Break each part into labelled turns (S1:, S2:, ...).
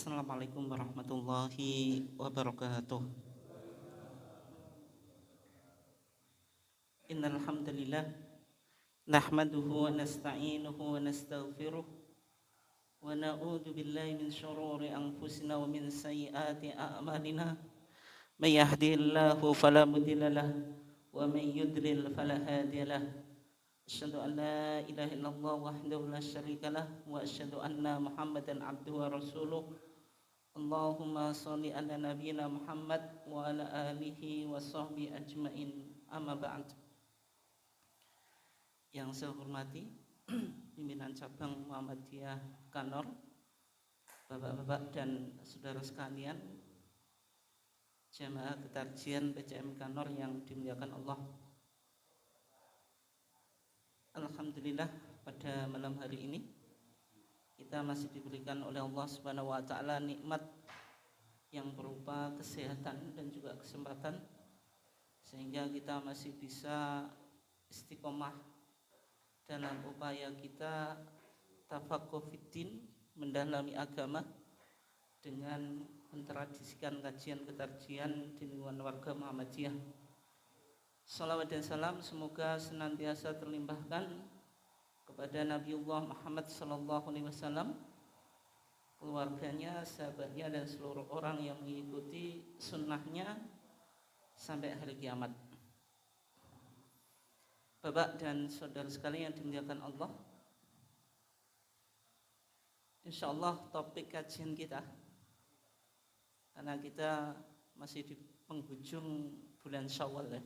S1: Assalamualaikum warahmatullahi wabarakatuh. Innal hamdalillah nahmaduhu wa nasta'inuhu wa nastaghfiruh wa na'udzu billahi min shururi anfusina wa min sayyiati a'malina. May yahdihillahu fala mudilla lahu wa may yudlil fala hadiya lahu. Asyhadu an la ilaha illallah wahdahu la syarika lah wa asyhadu anna Muhammadan abduhu wa rasuluh. Allahumma sholli ala nabiyyina Muhammad wa ala alihi wa sahbihi ajmain. Amma ba'd. Yang saya hormati pimpinan cabang Muhammadiyah Kanor, Bapak-bapak dan saudara sekalian, jamaah ketarjian PCM Kanor yang dimuliakan Allah. Alhamdulillah pada malam hari ini kita masih diberikan oleh Allah Subhanahu wa taala nikmat yang berupa kesehatan dan juga kesempatan sehingga kita masih bisa istiqomah dalam upaya kita tafaqquh fiddin, mendalami agama dengan mentradisikan kajian ketarjian di lingkungan warga Muhammadiyah. Salawat dan salam semoga senantiasa terlimpahkan kepada Nabiullah Muhammad SAW, keluarganya, sahabatnya, dan seluruh orang yang mengikuti sunnahnya sampai hari kiamat. Bapak dan saudara sekalian yang dimuliakan Allah, insyaallah topik kajian kita, karena kita masih di penghujung bulan Syawal ya,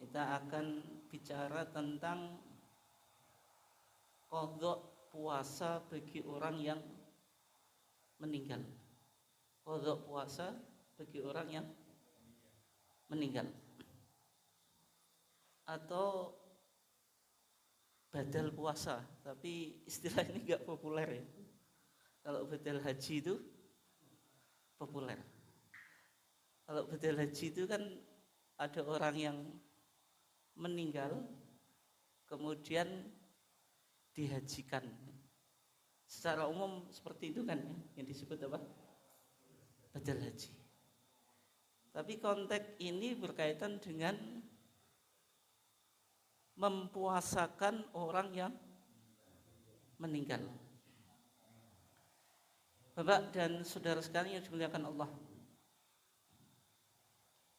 S1: kita akan bicara tentang qadha puasa bagi orang yang meninggal. Qadha puasa bagi orang yang meninggal, atau badal puasa, tapi istilah ini enggak populer ya. Kalau badal haji itu populer. Kalau badal haji itu kan ada orang yang meninggal kemudian dihajikan. Secara umum seperti itu kan ya, yang disebut apa? Badal haji. Tapi konteks ini berkaitan dengan mempuasakan orang yang meninggal. Bapak dan saudara sekalian yang dimuliakan Allah,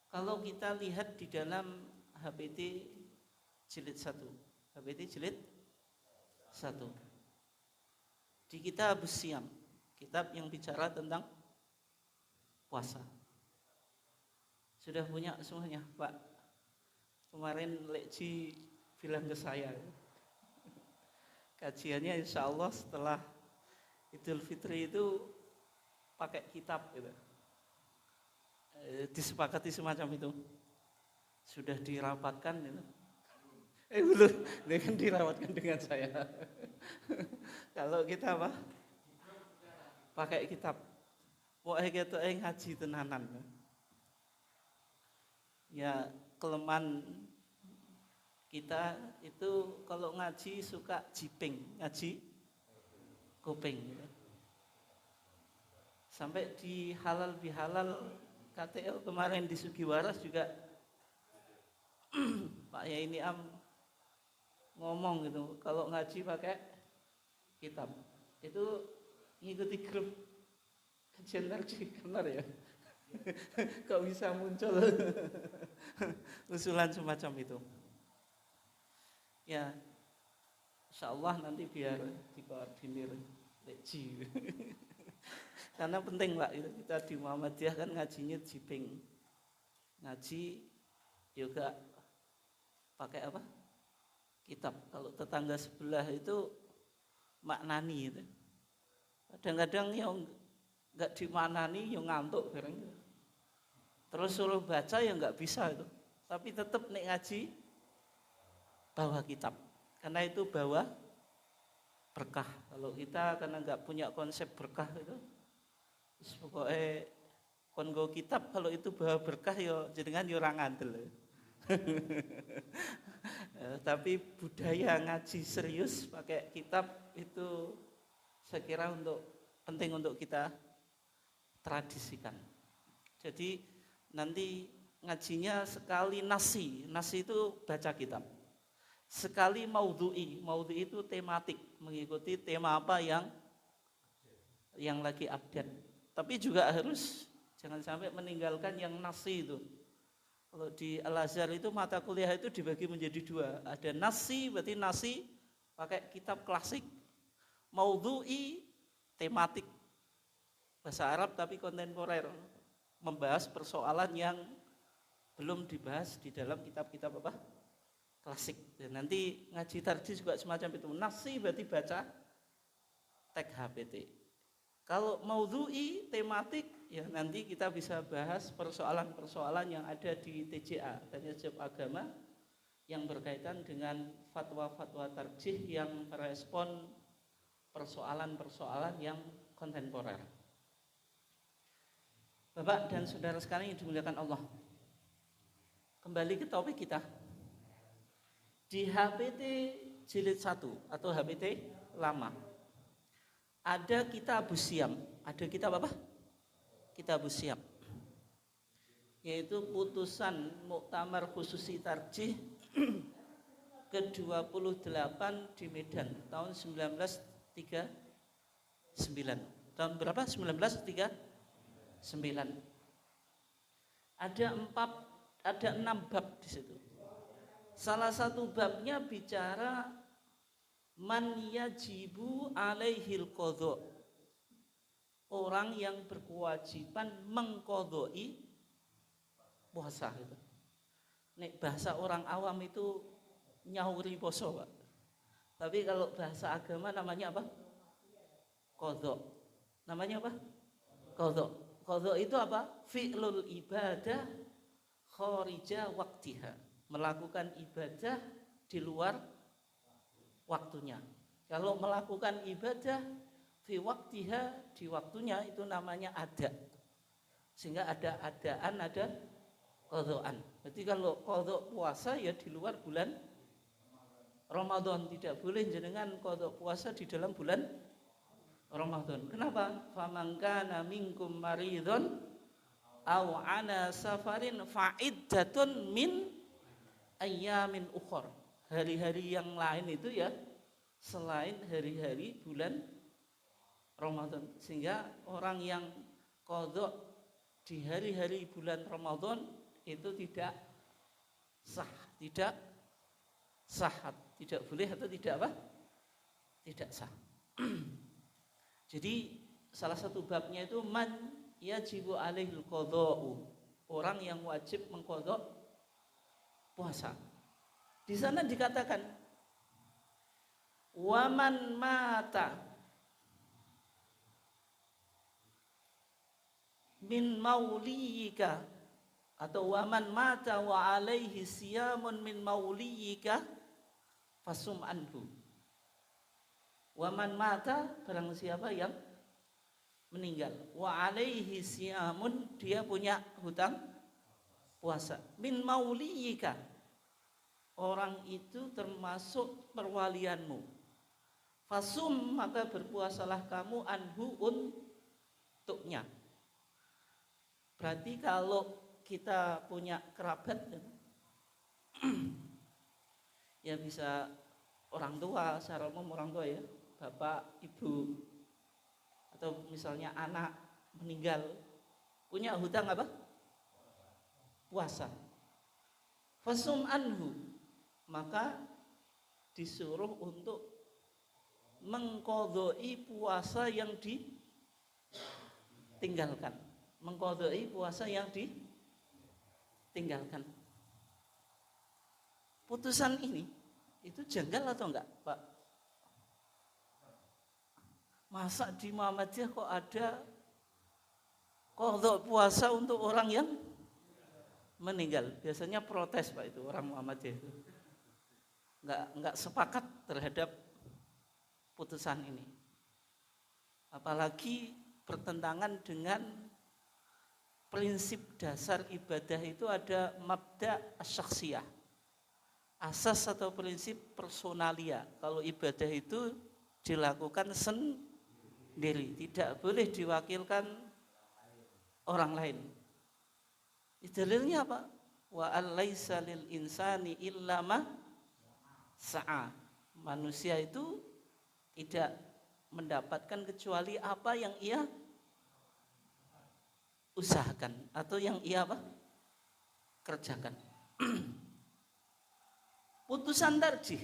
S1: kalau kita lihat di dalam HPT jilid 1, HPT jilid 1, di kitab Siyam, kitab yang bicara tentang puasa, sudah punya semuanya Pak? Kemarin Lekji bilang ke saya, kajiannya insya Allah setelah Idul Fitri itu pakai kitab gitu. Disepakati semacam itu, sudah dirapatkan gitu. Belum, dengan dirapatkan dengan saya. Kalau kita apa? Pakai kitab. Pokoknya kita ngaji tenanan. Ya kelemahan kita itu kalau ngaji suka jiping, ngaji kuping gitu. Sampai di halal bihalal KTL kemarin di Sugiwaras juga Pak Yai Niam ngomong gitu, kalau ngaji pakai kitab itu ngikuti grup kajian tarjih benar ya. Kok bisa muncul usulan semacam itu ya? Insyaallah nanti biar dikoordinir Lekji. Karena penting Pak, itu kita di Muhammadiyah kan ngajinya jiping, ngaji juga pakai apa? Kitab. Kalau tetangga sebelah itu maknani itu. Kadang-kadang yang enggak dimaknani yang ngantuk bareng. Terus suruh baca ya enggak bisa itu. Tapi tetap nek ngaji bawa kitab. Karena itu bawa berkah. Kalau kita karena enggak punya konsep berkah itu, pokoknya kongo kitab, kalau itu bawa berkah ya jenengan ya ora ngandel. Tapi budaya ngaji serius pakai kitab itu saya kira untuk penting untuk kita tradisikan. Jadi nanti ngajinya sekali nasi itu baca kitab. Sekali maudhu'i itu tematik, mengikuti tema apa yang lagi update. Tapi juga harus jangan sampai meninggalkan yang nasi itu. Kalau di Al-Azhar itu mata kuliah itu dibagi menjadi dua. Ada nasi, berarti nasi pakai kitab klasik. Maudhu'i, tematik, bahasa Arab tapi kontemporer. Membahas persoalan yang belum dibahas di dalam kitab-kitab apa? Klasik. Dan nanti ngaji tarjih juga semacam itu. Nasi berarti baca teks HPT. Kalau maudhu'i, tematik, ya nanti kita bisa bahas persoalan-persoalan yang ada di TJA, tanya jawab agama, yang berkaitan dengan fatwa-fatwa tarjih yang merespon persoalan-persoalan yang kontemporer. Bapak dan saudara sekalian yang dimuliakan Allah, kembali ke topik kita. Di HPT jilid 1 atau HPT lama ada Kitabus Syam. Ada kitab apa? Kitabus Syam, yaitu putusan Muktamar Khususi Tarjih ke-28 di Medan tahun 1939. Tahun berapa? 1939. Ada 6 bab di situ. Salah satu babnya bicara man yajibu alaihil qadha, orang yang berkewajiban mengqadhai puasa itu. Nek bahasa orang awam itu nyauri poso, Pak. Tapi kalau bahasa agama namanya apa? Qadha. Namanya apa? Qadha. Qadha itu apa? Fi'lul ibadah kharija waqtiha. Melakukan ibadah di luar waktunya. Kalau melakukan ibadah fi waqtiha, di waktunya, itu namanya ada. Sehingga ada adaan, ada qadhaan. Berarti kalau qadha puasa ya di luar bulan Ramadan, tidak boleh jenengan qadha puasa di dalam bulan Ramadan. Kenapa? Faman kana minkum maridun aw ala safarin fa'iddatun min ayyamin ukhra. Hari-hari yang lain itu ya selain hari-hari bulan Ramadan. Sehingga orang yang qadha di hari-hari bulan Ramadan itu tidak sah, tidak sah, tidak boleh atau tidak apa? Tidak sah. Jadi salah satu babnya itu man yajibu alaihil qadha'u, orang yang wajib mengqadha puasa. Di sana dikatakan waman mata min mauliyika, atau waman mata wa alaihi siyamun min mauliyika fasum anhu. Waman mata, barang siapa yang meninggal, wa alaihi siyamun, dia punya hutang puasa, min mauliyika, orang itu termasuk perwalianmu, fasum, maka berpuasalah kamu anhu, untuknya. Berarti kalau kita punya kerabat ya bisa orang tua, secara umum orang tua ya, bapak, ibu, atau misalnya anak meninggal, punya hutang apa? Puasa. Fasum anhu, maka disuruh untuk mengqadhai puasa yang ditinggalkan. Mengqadhai puasa yang ditinggalkan. Putusan ini itu janggal atau enggak, Pak? Masa di Muhammadiyah kok ada qadha puasa untuk orang yang meninggal? Biasanya protes, Pak, itu orang Muhammadiyah itu. Enggak sepakat terhadap putusan ini. Apalagi bertentangan dengan prinsip dasar ibadah itu ada mabda asyaksiyah, asas atau prinsip personalia. Kalau ibadah itu dilakukan diri, tidak boleh diwakilkan orang lain. Dalilnya apa? Wa alaisa lil insani illa ma sa'a. Manusia itu tidak mendapatkan kecuali apa yang ia usahakan atau yang ia apa? Kerjakan. Putusan tarjih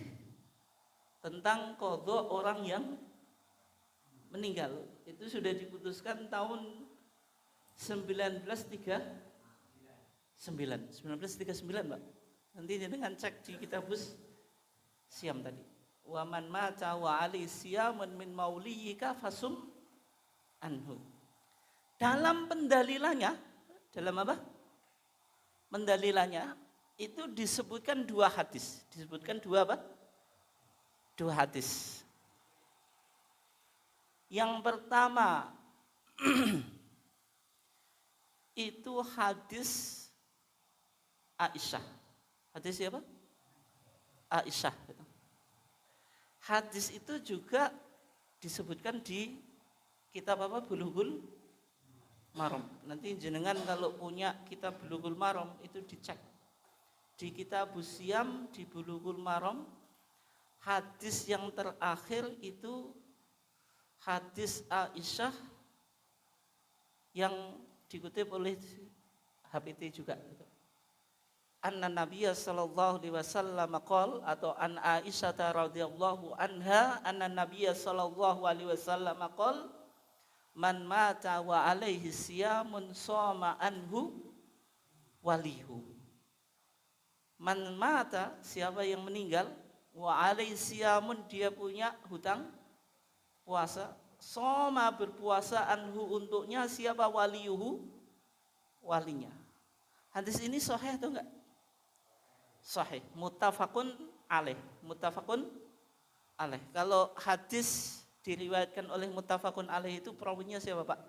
S1: tentang qadha orang yang meninggal itu sudah diputuskan tahun 1939, Pak. Nanti dengan cek di kitabus siam tadi. Wa man mata wa ali siyamun min mauliyika fasum anhu. Dalam pendalilannya, dalam apa? Pendalilannya itu disebutkan dua hadis. Disebutkan dua apa? Dua hadis. Yang pertama itu hadis Aisyah. Hadis siapa? Aisyah. Hadis itu juga disebutkan di kitab apa? Bulughul Maram. Nanti jenengan kalau punya kitab Bulughul Maram itu dicek. Di kitab Siam di Bulughul Maram, hadis yang terakhir itu hadis Aisyah yang dikutip oleh HPT juga. Anna Nabiyya sallallahu alaihi wasallam qol atau an Aisyah radhiyallahu anha anna Nabiyya sallallahu alaihi wasallam qol man mata wa alaihi siyamun shoma anhu walihu. Man mata, siapa yang meninggal, wa alaihi siyamun, dia punya hutang puasa, shoma berpuasa anhu untuknya, siapa waliyuhu, walinya. Hadis ini sahih atau enggak? Sahih, muttafaqun alaih. Muttafaqun alaih. Kalau hadis diriwayatkan oleh muttafaqun alaih itu perawinya siapa, Pak?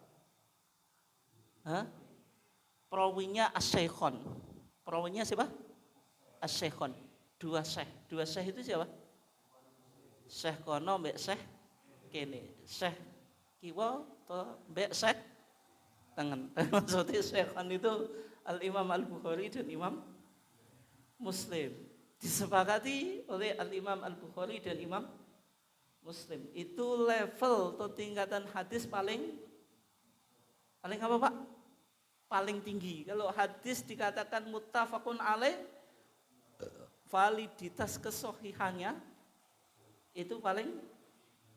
S1: Perawinya as-syekhon. Perawinya siapa? As-syekhon. Dua syekh itu siapa? Syekh kono mbek syekh kene. Syekh kiwa to mbek syekh tangan. Maksudnya syekhon itu Al-Imam Al-Bukhari dan Imam Muslim. Disepakati oleh Al-Imam Al-Bukhari dan Imam Muslim. Itu level atau tingkatan hadis paling apa, Pak? Paling tinggi. Kalau hadis dikatakan muttafaqun alaih, validitas kesohihannya itu paling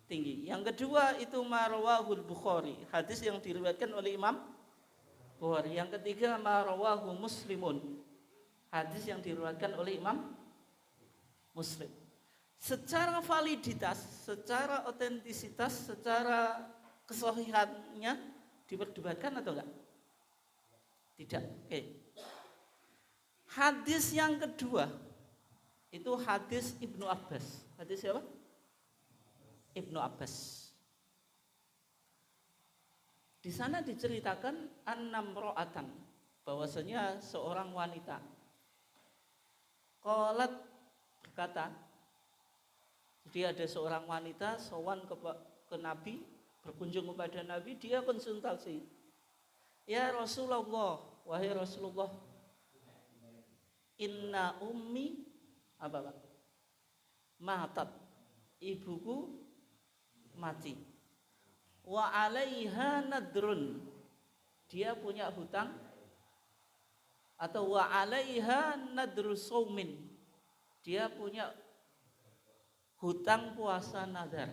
S1: tinggi. Yang kedua itu marwahul Bukhari, hadis yang diriwayatkan oleh Imam Bukhari. Yang ketiga marwahu Muslimun, hadis yang diriwayatkan oleh Imam Muslim. Secara validitas, secara otentisitas, secara kesohihannya diperdebatkan atau enggak? Tidak. Oke. Hadis yang kedua itu hadis Ibnu Abbas. Hadis siapa? Ibnu Abbas. Di sana diceritakan an-namra'atan, bahwasanya seorang wanita qalat, berkata, jadi ada seorang wanita sowan ke Nabi, berkunjung kepada Nabi, dia konsultasi. Ya Rasulullah, wahai Rasulullah, inna ummi apa, Pak? Matat, ibuku mati. Wa alaiha nadrun, dia punya hutang, atau wa alaiha nadru saumin, dia punya hutang puasa nadar.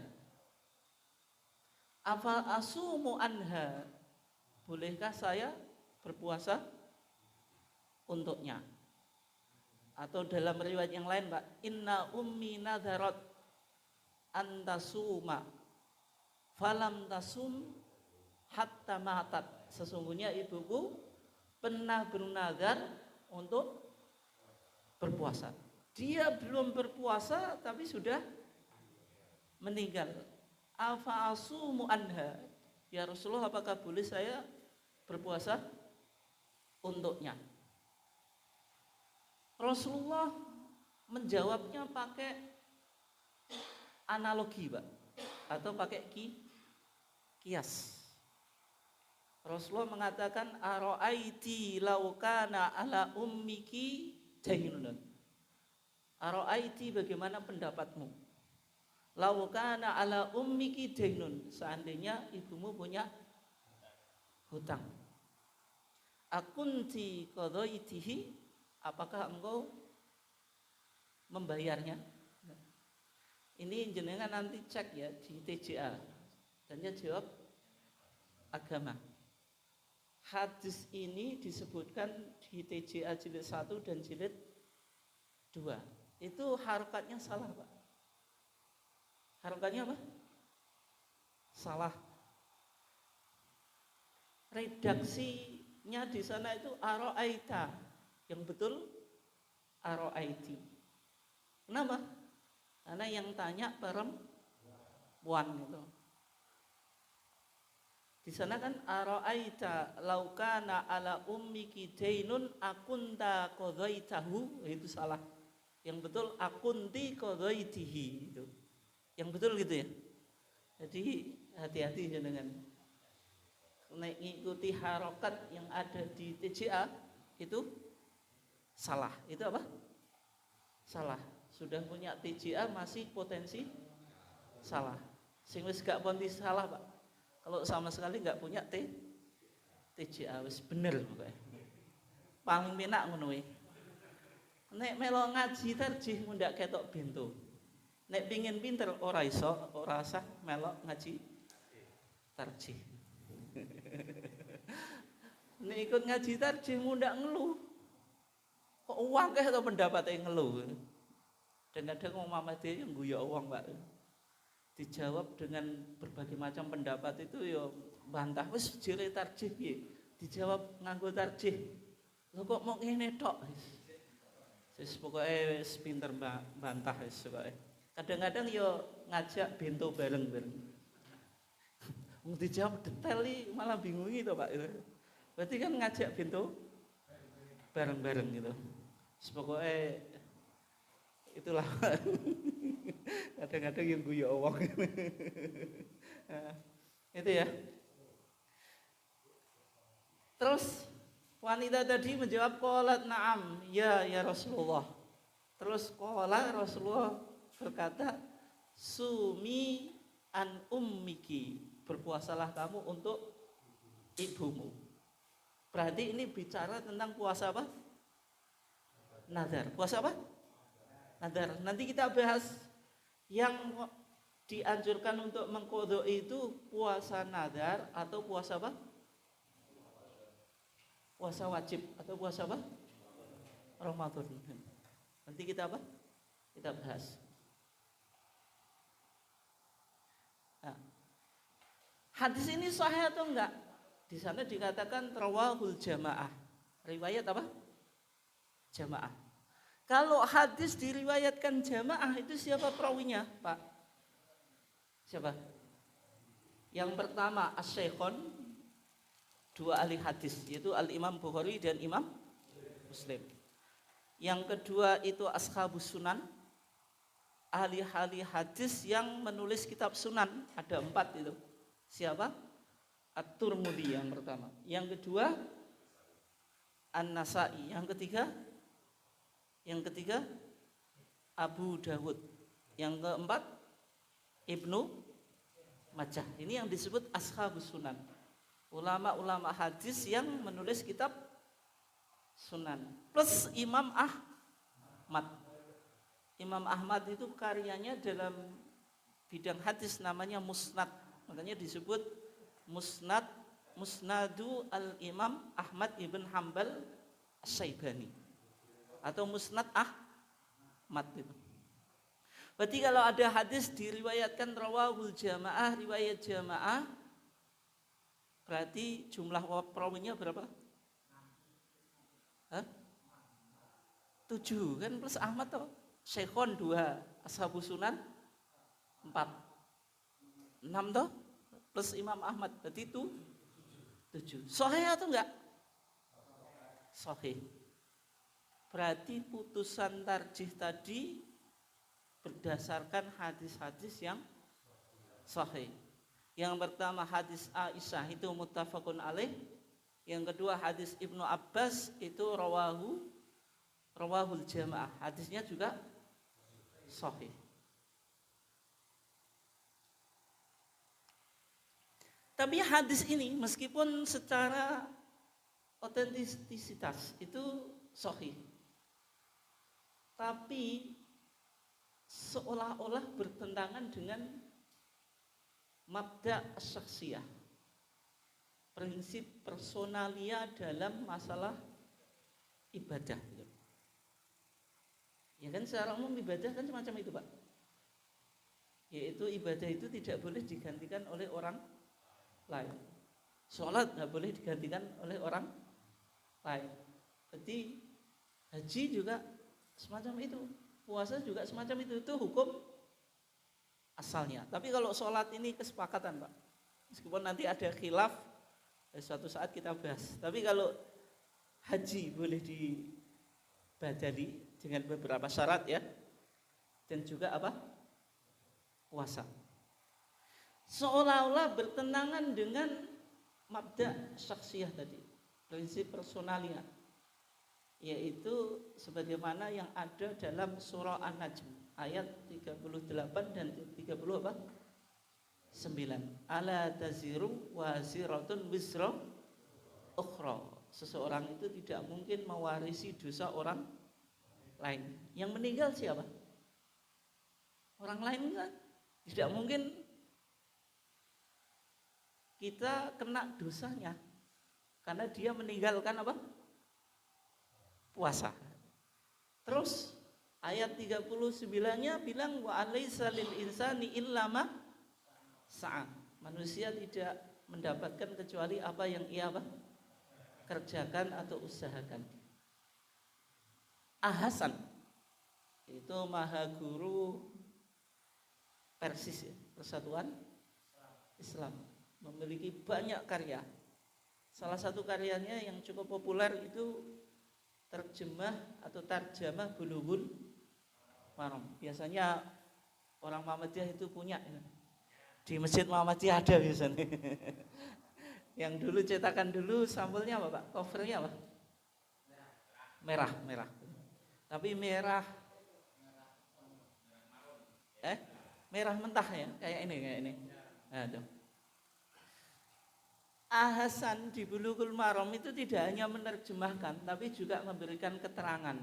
S1: Apa asumu anha, bolehkah saya berpuasa untuknya? Atau dalam riwayat yang lain, Pak, inna ummi nadharat antasuma falam tasum hatta matat, sesungguhnya ibuku pernah bernazar untuk berpuasa, dia belum berpuasa tapi sudah meninggal. Afa asumu anha, ya Rasulullah, apakah boleh saya berpuasa untuknya? Rasulullah menjawabnya pakai analogi, Pak, atau pakai kias. Rasulullah mengatakan ara'aiti law kana ala ummiki dainun. Ara'aiti, bagaimana pendapatmu? Law kana ala ummiki dainun, seandainya ibumu punya hutang. Akunti qadaitihi, apakah engkau membayarnya? Ini jenengan nanti cek ya di TJA. Dan dia jawab agama. Hadis ini disebutkan di TJA jilid 1 dan jilid 2. Itu harokatnya salah, Pak. Harokatnya apa? Salah. Redaksinya di sana itu aro'aita. Yang betul aro'aiti. Kenapa? Karena yang tanya perempuan itu. Di sana kan aro'aita laukana ala ummiki dainun akunta qadaitahu, itu salah. Yang betul akunti qadaitihi itu. Yang betul gitu ya. Jadi hati-hati dengan mengikuti harokat yang ada di TJA itu salah. Itu apa? Salah. Sudah punya TJA masih potensi salah. Sing wis gak ponti salah, Pak. Kalau sama sekali nggak punya TJA wis bener pokoknya. Paling penak ngono kuwi. Nek melo ngaji tarjih mundak ketok bento. Nek pingin pinter ora iso, ora usah melok ngaji tarjih. Nek ikut ngaji tarjih mundak ngeluh. Kok uang keh to pendapatnya ngeluh. Kadang-kadang wong Muhammadiyah yang guyu uang, Pak. Dijawab dengan berbagai macam pendapat itu ya bantah wis jere tarjih piye, dijawab nganggo tarjih lho kok mau ngene tok wis pokoke wis pinter bantah wis pokoke. Kadang-kadang ya ngajak bento bareng-bareng wong dijawab detail iki malah bingungi to Pak itu. Berarti kan ngajak bento bareng-bareng gitu wis pokoke itulah. Kadang-kadang yang guyu wong. Itu ya. Terus wanita tadi menjawab qalat na'am, ya Rasulullah. Terus qala Rasulullah berkata, sumi an ummiki, berpuasalah kamu untuk ibumu. Berarti ini bicara tentang puasa apa? Nazar. Puasa apa? Nazar. Nanti kita bahas yang dianjurkan untuk mengqadha itu puasa nazar atau puasa apa? Puasa wajib atau puasa apa? Ramadan. Nanti kita apa? Kita bahas. Nah, hadis ini sahih atau enggak? Di sana dikatakan rawahul jamaah. Riwayat apa? Jamaah. Kalau hadis diriwayatkan jamaah itu siapa perawinya, Pak? Siapa? Yang pertama as-syekhon, dua ahli hadis, yaitu al-Imam Bukhari dan Imam Muslim. Yang kedua itu ashabus sunan, ahli-ahli hadis yang menulis kitab sunan, ada 4 itu. Siapa? At-Tirmidzi yang pertama. Yang kedua An-Nasa'i. Yang ketiga Abu Dawud. Yang keempat Ibnu Majah. Ini yang disebut ashabus sunan. Ulama-ulama hadis yang menulis kitab sunan. Plus Imam Ahmad. Imam Ahmad itu karyanya dalam bidang hadis namanya musnad. Makanya disebut musnadu al-Imam Ahmad ibn Hanbal As-Syaibani. Atau musnad Ahmad itu. Berarti kalau ada hadis diriwayatkan rawahul jamaah, riwayat jamaah, berarti jumlah perawinya berapa? 7 kan, plus Ahmad toh. Syekhon 2, ashabus sunan 4, 6 toh, plus Imam Ahmad, berarti itu 7. Sahih atau enggak? Sahih. Berarti putusan tarjih tadi berdasarkan hadis-hadis yang sahih. Yang pertama hadis Aisyah itu muttafaqun alaih. Yang kedua hadis Ibnu Abbas itu rawahul jamaah. Hadisnya juga sahih. Tapi hadis ini meskipun secara otentisitas itu sahih, tapi seolah-olah bertentangan dengan mabda' syakhsiyah, prinsip personalia dalam masalah ibadah. Ya kan secara umum ibadah kan semacam itu, Pak. Yaitu ibadah itu tidak boleh digantikan oleh orang lain. Sholat nggak boleh digantikan oleh orang lain. Berarti haji juga semacam itu, puasa juga semacam itu hukum asalnya. Tapi kalau sholat ini kesepakatan, Pak. Meskipun nanti ada khilaf, suatu saat kita bahas. Tapi kalau haji boleh dibadali dengan beberapa syarat ya, dan juga apa? Puasa. Seolah-olah bertentangan dengan mabda' syakhsiyah tadi, prinsip personalia, yaitu sebagaimana yang ada dalam surah An-Najm ayat 38 dan 30 apa? 9. Ala taziru waziratun wizra ukhra. Seseorang itu tidak mungkin mewarisi dosa orang lain. Yang meninggal siapa? Orang lain kan? Tidak mungkin kita kena dosanya karena dia meninggalkan apa? Puasa. Terus ayat 39-nya bilang wa alaisa lil insani illa ma sa'a. Manusia tidak mendapatkan kecuali apa yang ia apa? Kerjakan atau usahakan. Ahasan itu maha guru Persis ya, Persatuan Islam, memiliki banyak karya. Salah satu karyanya yang cukup populer itu terjemah atau tarjamah Bulughul Maram. Biasanya orang Muhammadiyah itu punya ya. Di Masjid Muhammadiyah ada biasanya. Yang dulu cetakan dulu sampulnya apa, Pak? Covernya apa? Merah. Tapi merah merah mentah ya, kayak ini. Nah, tuh. Ahasan di Bulughul Maram itu tidak hanya menerjemahkan, tapi juga memberikan keterangan.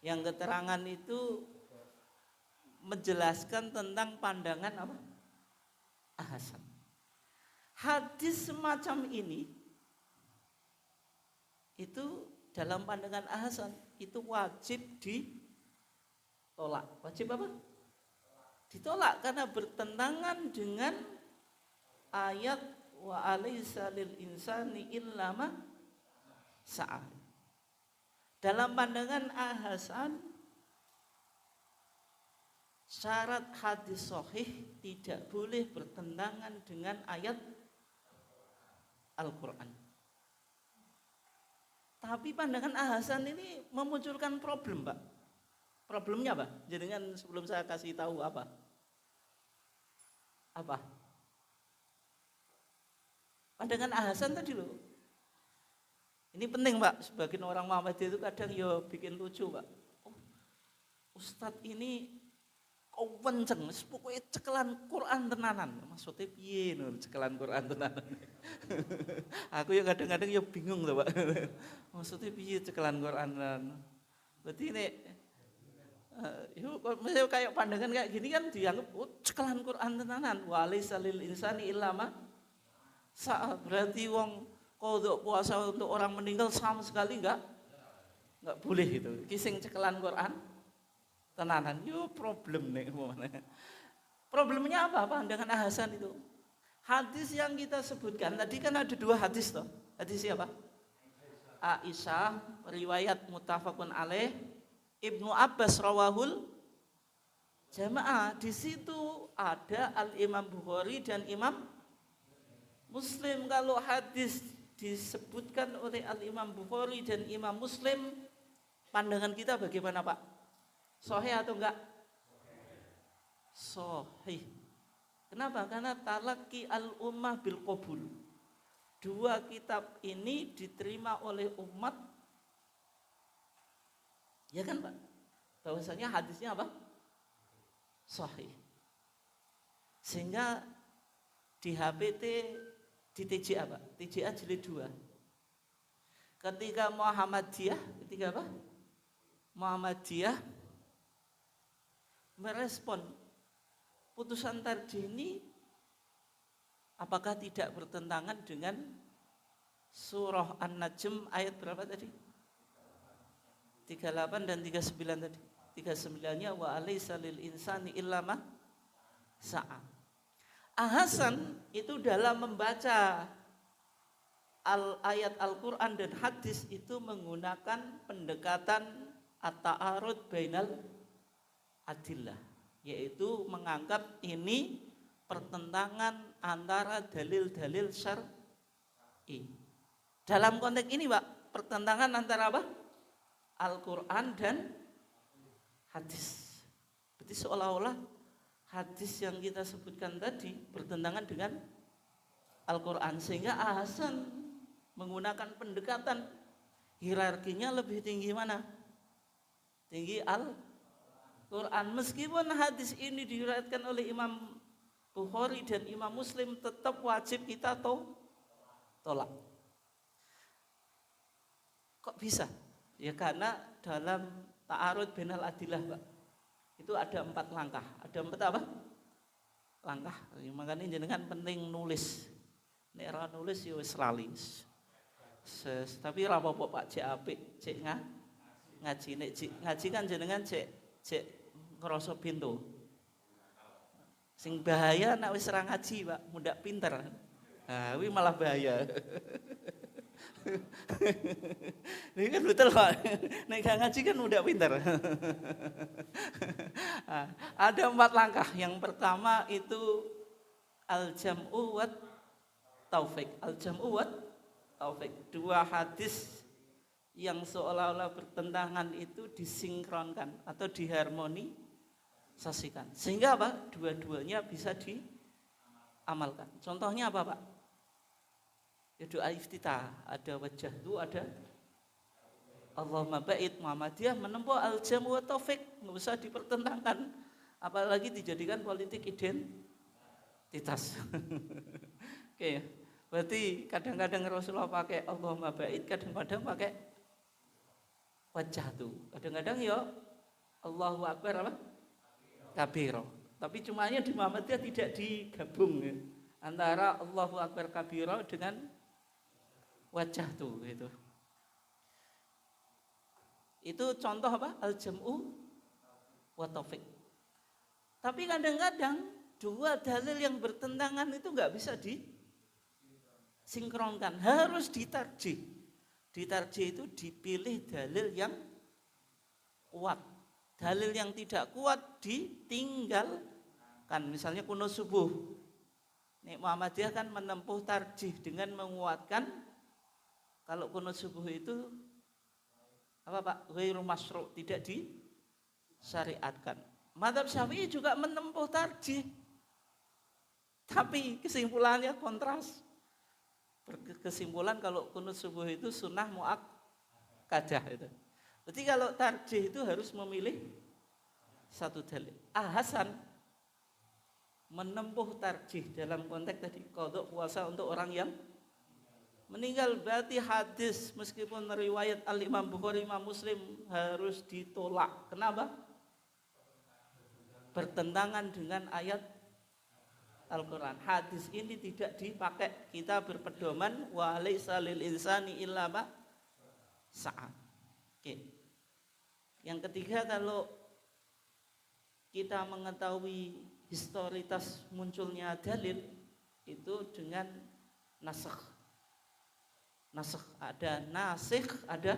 S1: Yang keterangan itu menjelaskan tentang pandangan apa? Ahasan. Hadis semacam ini itu dalam pandangan Ahasan itu wajib ditolak. Wajib apa? Ditolak karena bertentangan dengan ayat wa alaisa lil insani illa ma sa'a. Dalam pandangan Ahasan, syarat hadis sahih tidak boleh bertentangan dengan ayat Al-Quran. Tapi pandangan Ahasan ini memunculkan problem, Pak. Problemnya apa? Jangan sebelum saya kasih tahu apa? Pandangan Ahasan tadi loh. Ini penting, Pak. Sebagian orang Muhammadiyah itu kadang ya bikin lucu, Pak. Oh, Ustadz ini kau wenceng, pokoknya cekelan Quran tenanan. Maksudnya piye no, cekelan Quran tenanan. Aku ya kadang-kadang ya bingung loh, Pak. Maksudnya piye cekelan Quran tenanan. Berarti ini misalnya kayak pandangan kayak gini kan dianggap cekelan Quran tenanan. Wa alaisa lil insani illa ma sa'a. Berarti wong kodok puasa untuk orang meninggal sama sekali enggak boleh itu. Kising cekelan Quran tenanan. Yo problem nih. Problemnya apa pandangan Ahasan itu? Hadis yang kita sebutkan tadi kan ada 2 hadis toh. Hadis siapa? Aisyah riwayat muttafaqun alaih, Ibnu Abbas rawahul jamaah. Di situ ada Al-Imam Bukhari dan Imam Muslim. Kalau hadis disebutkan oleh Al-Imam Bukhari dan Imam Muslim, pandangan kita bagaimana, Pak? Sahih atau enggak? Sahih. Kenapa? Karena talaki al-ummah bil qabul. Dua kitab ini diterima oleh umat, ya kan Pak? Bahwasanya hadisnya apa? Sahih. Sehingga di HPT, di TJA Pak, TJA jilid 2. Ketika ketika apa? Muhammadiyah merespon putusan tarjih ini, apakah tidak bertentangan dengan surah An-Najm ayat berapa tadi? 38 dan 39 tadi. 39-nya wa alaysa lil insani illa ma sa'a. Hasan itu dalam membaca ayat Al-Quran dan hadis itu menggunakan pendekatan at-ta'arud bainal adillah, yaitu menganggap ini pertentangan antara dalil-dalil syar'i. Dalam konteks ini Pak, pertentangan antara apa? Al-Quran dan hadis. Berarti seolah-olah hadis yang kita sebutkan tadi bertentangan dengan Al-Quran, sehingga Hasan menggunakan pendekatan hierarkinya lebih tinggi mana? Tinggi Al-Quran. Meskipun hadis ini diriwayatkan oleh Imam Bukhari dan Imam Muslim, tetap wajib kita tolak. Kok bisa? Ya karena dalam ta'arud bainal adillah Pak, itu ada 4 langkah. Ada 4 apa? Langkah. Makanya jenengan penting nulis. Nek ora nulis ya wis lali. Tapi ora apa-apa Pak, cek apik, cek ngaji. Nek ngaji kan jenengan cek ngrasa pintu. Sing bahaya nek wis ora ngaji Pak, mundak pinter. Nah, kuwi malah bahaya. Ini kan betul Pak. Nek gak ngaji kan udah pintar. Nah, ada 4 langkah. Yang pertama itu al-jam'u wat taufik. Al-jam'u wat taufik. 2 hadis yang seolah-olah bertentangan itu disinkronkan atau diharmonisasikan. Sehingga apa? Dua-duanya bisa diamalkan. Contohnya apa Pak? Ya doa iftitah, ada wajah itu, ada Allahumma ba'id. Muhammadiyah menempuh al-jamu wa taufik, nggak usah dipertentangkan, apalagi dijadikan politik identitas. Oke, berarti kadang-kadang Rasulullah pakai Allahumma ba'id, kadang-kadang pakai wajah itu, kadang-kadang ya Allahu Akbar apa? Kabiro. Tapi cumanya di Muhammadiyah tidak digabung ya, antara Allahu Akbar kabiro dengan wajah tuh gitu. Itu contoh apa? Al-jam'u wa taufik. Tapi kadang-kadang 2 dalil yang bertentangan itu enggak bisa disinkronkan, harus ditarjih. Ditarjih itu dipilih dalil yang kuat. Dalil yang tidak kuat ditinggalkan. Misalnya kunut subuh. Nek Muhammadiyah kan menempuh tarjih dengan menguatkan kalau kunut subuh itu apa Pak? Ghairu masyru', tidak disyariatkan. Mazhab Syafi'i juga menempuh tarjih. Tapi kesimpulannya kontras. Kesimpulan kalau kunut subuh itu sunnah muakkadah itu. Berarti kalau tarjih itu harus memilih satu dalil. Hasan menempuh tarjih dalam konteks tadi qada puasa untuk orang yang meninggal. Berarti hadis meskipun riwayat Al-Imam Bukhari, Imam Muslim harus ditolak. Kenapa? Bertentangan dengan ayat Al-Quran. Hadis ini tidak dipakai. Kita berpedoman wa laisa lil insani illa ma sa'a. Oke. Yang ketiga, kalau kita mengetahui historitas munculnya dalil itu dengan nasakh. Nasakh, ada nasikh, ada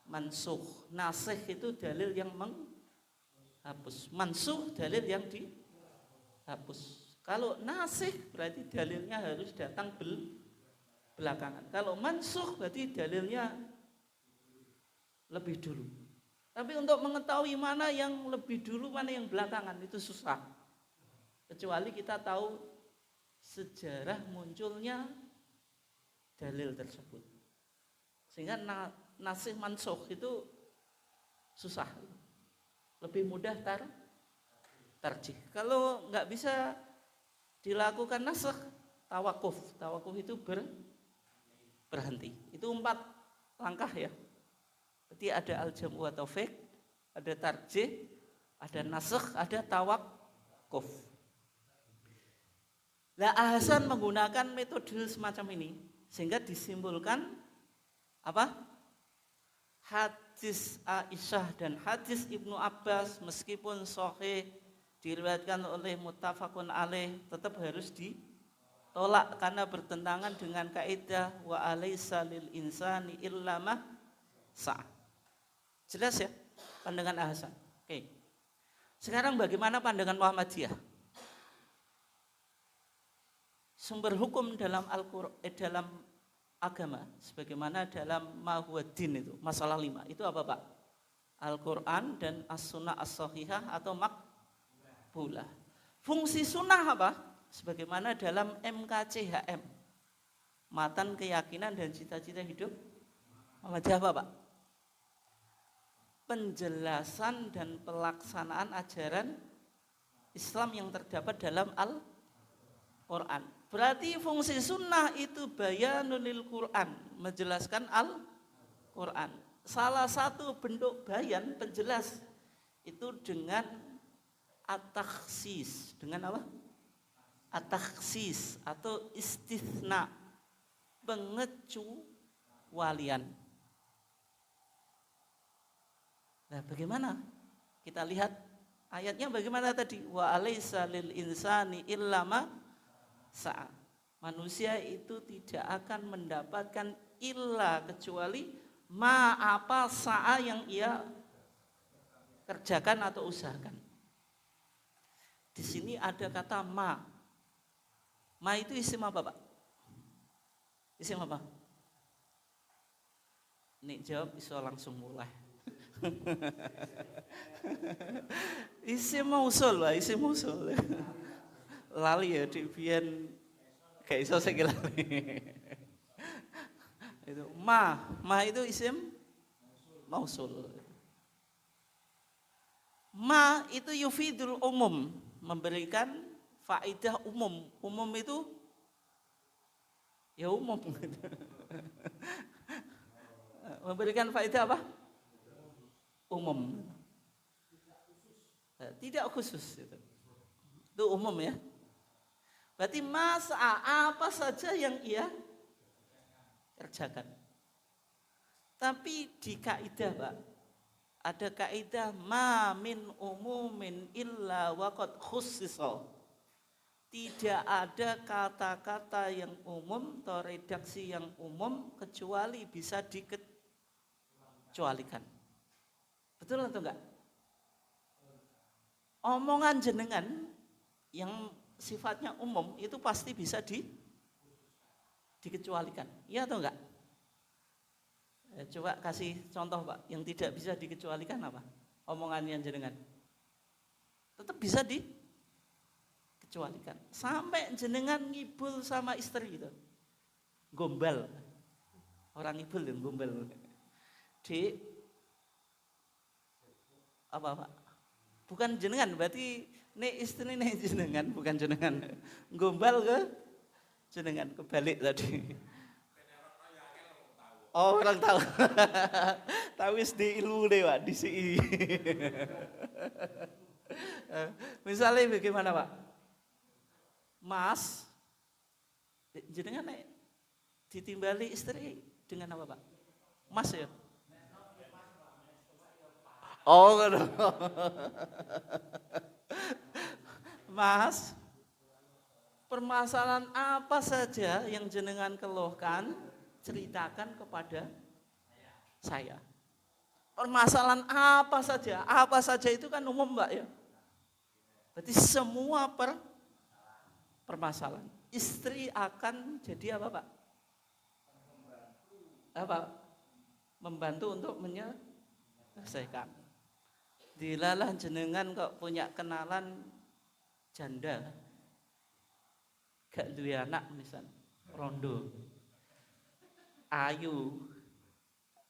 S1: mansukh. Nasikh itu dalil yang menghapus, mansukh dalil yang dihapus. Kalau nasikh berarti dalilnya harus datang belakangan. Kalau mansukh berarti dalilnya lebih dulu. Tapi untuk mengetahui mana yang lebih dulu, mana yang belakangan itu susah. kecuali kita tahu sejarah munculnya dalil tersebut. Sehingga nasikh mansukh itu susah, lebih mudah tarjih. Kalau nggak bisa dilakukan nasikh, tawakuf itu berhenti. Itu 4 langkah ya. Jadi ada al-jam'u wa taufiq, ada tarjih, ada nasikh, ada tawakuf. Lah Ahsan menggunakan metode semacam ini sehingga disimpulkan apa? Hadis Aisyah dan hadis Ibnu Abbas meskipun sahih diriwayatkan oleh muttafaqun alaih tetap harus ditolak karena bertentangan dengan kaidah wa alaisa lil insani illa ma sa'. Jelas ya pandangan Ahsan. Oke. Sekarang bagaimana pandangan Muhammadiyah? Sumber hukum dalam dalam agama sebagaimana dalam Mahuwaddin itu masalah 5 itu apa Pak? Al-Quran dan As-Sunnah As-Sahihah atau Maqbulah. Fungsi sunnah apa? Sebagaimana dalam MKCHM Matan Keyakinan dan Cita-Cita Hidup Muhammadiyah apa Pak? Penjelasan dan pelaksanaan ajaran Islam yang terdapat dalam Al-Quran. Berarti fungsi sunnah itu bayanul Quran, menjelaskan Al-Quran. Salah satu bentuk bayan penjelas itu dengan at-takhsis. Dengan apa? At-takhsis atau istitsna, pengecualian. Nah, bagaimana? Kita lihat ayatnya bagaimana tadi? Wa alaisa lil insani illa ma sa'a. Manusia itu tidak akan mendapatkan illa kecuali ma apa sa'a yang ia kerjakan atau usahakan. Di sini ada kata ma. Ma itu isim apa Pak? Isim apa? Nih jawab bisa langsung mulai. Isim mausul lah, isim mausul. Lali ya di biyen gak iso sing lali. Itu ma itu isim mausul. Ma itu yufidul umum, memberikan faedah umum. Umum itu ya umum. Memberikan faedah apa? Umum. Tidak khusus itu umum ya. Berarti masa apa saja yang ia kerjakan. Tapi di kaidah Pak, ada kaidah ma min umumin illa waqad khussisa. Tidak ada kata-kata yang umum atau redaksi yang umum kecuali bisa dikecualikan. Betul atau enggak? Omongan jenengan yang sifatnya umum itu pasti bisa dikecualikan. Iya atau enggak? Coba kasih contoh Pak, yang tidak bisa dikecualikan apa? Omongan yang jenengan. Tetap bisa dikecualikan. Sampai jenengan ngibul sama istri itu. Gombal. Orang ngibul dan gombal. Di apa Pak? Bukan jenengan, berarti ini istri ini jenengan, bukan jenengan. Gombal ke jenengan, kebalik tadi. Oh, orang tahu. Tahu di ilmu deh Pak, di CI. Misalnya bagaimana Pak? Mas, jenengan ditimbali istri dengan apa Pak? Mas ya? Oh, Mas, permasalahan apa saja yang jenengan keluhkan, ceritakan kepada saya. Permasalahan apa saja itu kan umum Mbak ya. Berarti semua permasalahan. Istri akan jadi apa Pak? Apa? Membantu untuk menyelesaikan. Dilalah jenengan kok punya kenalan janda gak duwe anak misal rondo ayu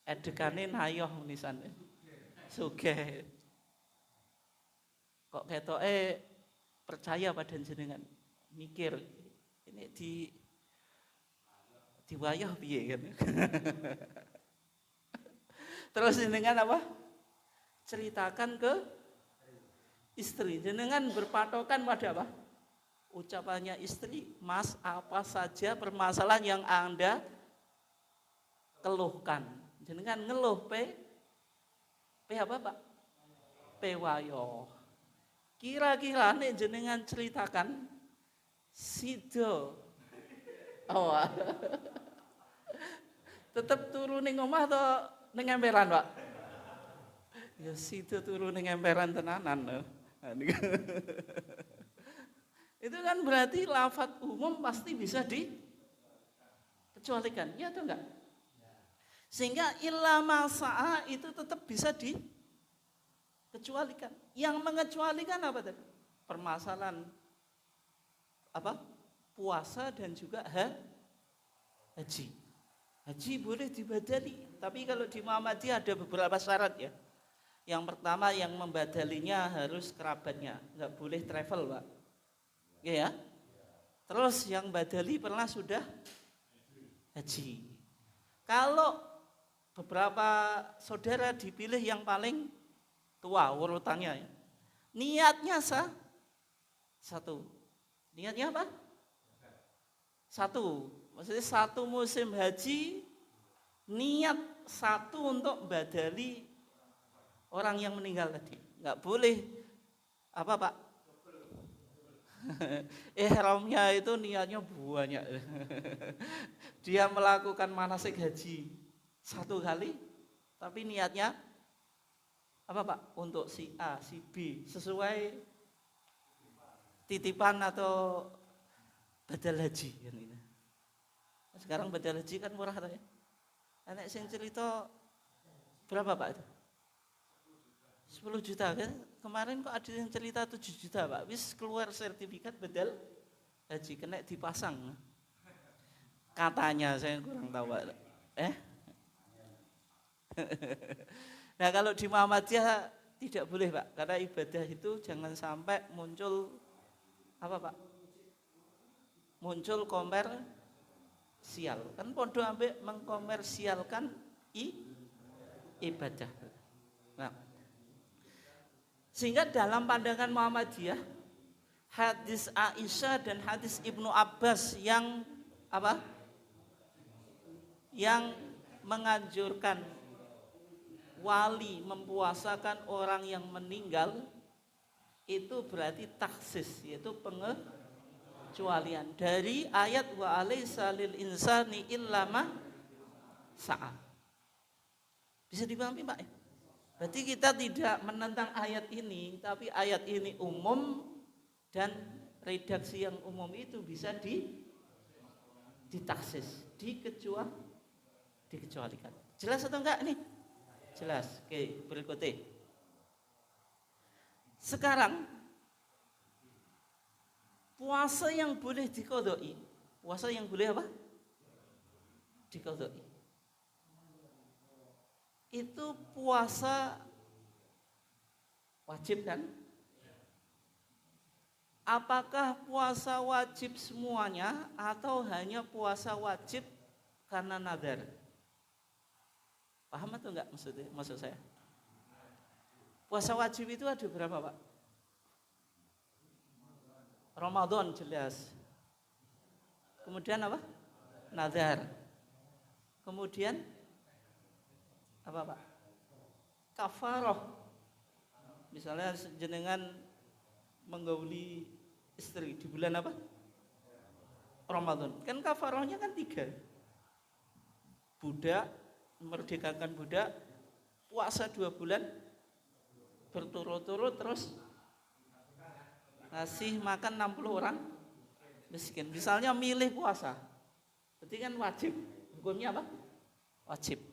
S1: edekane nayoh misal sugih kok ketoke percaya pada jenengan mikir ini diwayah piye kan. Terus jenengan apa? Ceritakan ke istri. Jenengan berpatokan pada apa? Ucapannya istri, Mas, apa saja permasalahan yang Anda keluhkan. Jenengan ngeluh P apa Pak? P wayo. Kira-kira nek jenengan ceritakan sido. Oh. Tetep turu ning omah atau ning emperan, Pak? Ya sido turu ning emperan tenanan lho. Itu kan berarti lafadz umum pasti bisa dikecualikan, ya atau enggak? Sehingga illa masa'a itu tetap bisa dikecualikan. Yang mengecualikan apa tadi? Permasalahan apa? Puasa dan juga haji. Haji boleh dibadali, tapi kalau di Muhammadiyah ada beberapa syarat ya. Yang pertama yang membadalinya harus kerabatnya, enggak boleh travel, Pak. Ya. Terus yang badali pernah sudah haji. Kalau beberapa saudara dipilih yang paling tua urutannya ya. Niatnya satu. Niatnya apa? Satu. Maksudnya satu musim haji niat satu untuk badali orang yang meninggal tadi. Enggak boleh apa Pak? Ihramnya itu niatnya banyak. Dia melakukan manasik haji satu kali, tapi niatnya apa Pak? Untuk si A, si B, sesuai titipan atau badal haji kan ini. Sekarang badal haji kan murah ya. Anak sing cerita berapa Pak itu? 10 juta kan? Kemarin kok ada yang cerita 7 juta Pak. Wis keluar sertifikat badal haji kena dipasang. Katanya saya kurang tahu Pak. Nah kalau di Muhammadiyah tidak boleh Pak, karena ibadah itu jangan sampai muncul apa Pak? Muncul komersial. Kan podo ambek mengkomersialkan ibadah. Nah, sehingga dalam pandangan Muhammadiyah hadis Aisyah dan hadis Ibnu Abbas yang apa? Yang menganjurkan wali mempuasakan orang yang meninggal itu berarti taksis, yaitu pengecualian dari ayat wa alaisa lil insani illa ma sa'a. Bisa dipahami Pak? Berarti kita tidak menentang ayat ini, tapi ayat ini umum dan redaksi yang umum itu bisa ditaksis, dikecualikan. Jelas atau enggak nih? Jelas. Oke, berikutnya. Sekarang puasa yang boleh diqodoi, puasa yang boleh apa? Diqodoi. Itu puasa wajib kan? Apakah puasa wajib semuanya atau hanya puasa wajib karena nadar? Paham atau enggak maksud saya? Puasa wajib itu ada berapa Pak? Ramadan jelas. Kemudian apa? Nadar. Kemudian apa Pak? Kafaroh. Misalnya jenengan menggauli istri di bulan apa? Ramadan. Kan kafarohnya kan 3. Budak, merdekakan budak, puasa 2 bulan berturut-turut, terus ngasih makan 60 orang miskin. Misalnya milih puasa, berarti kan wajib. Hukumnya apa? Wajib.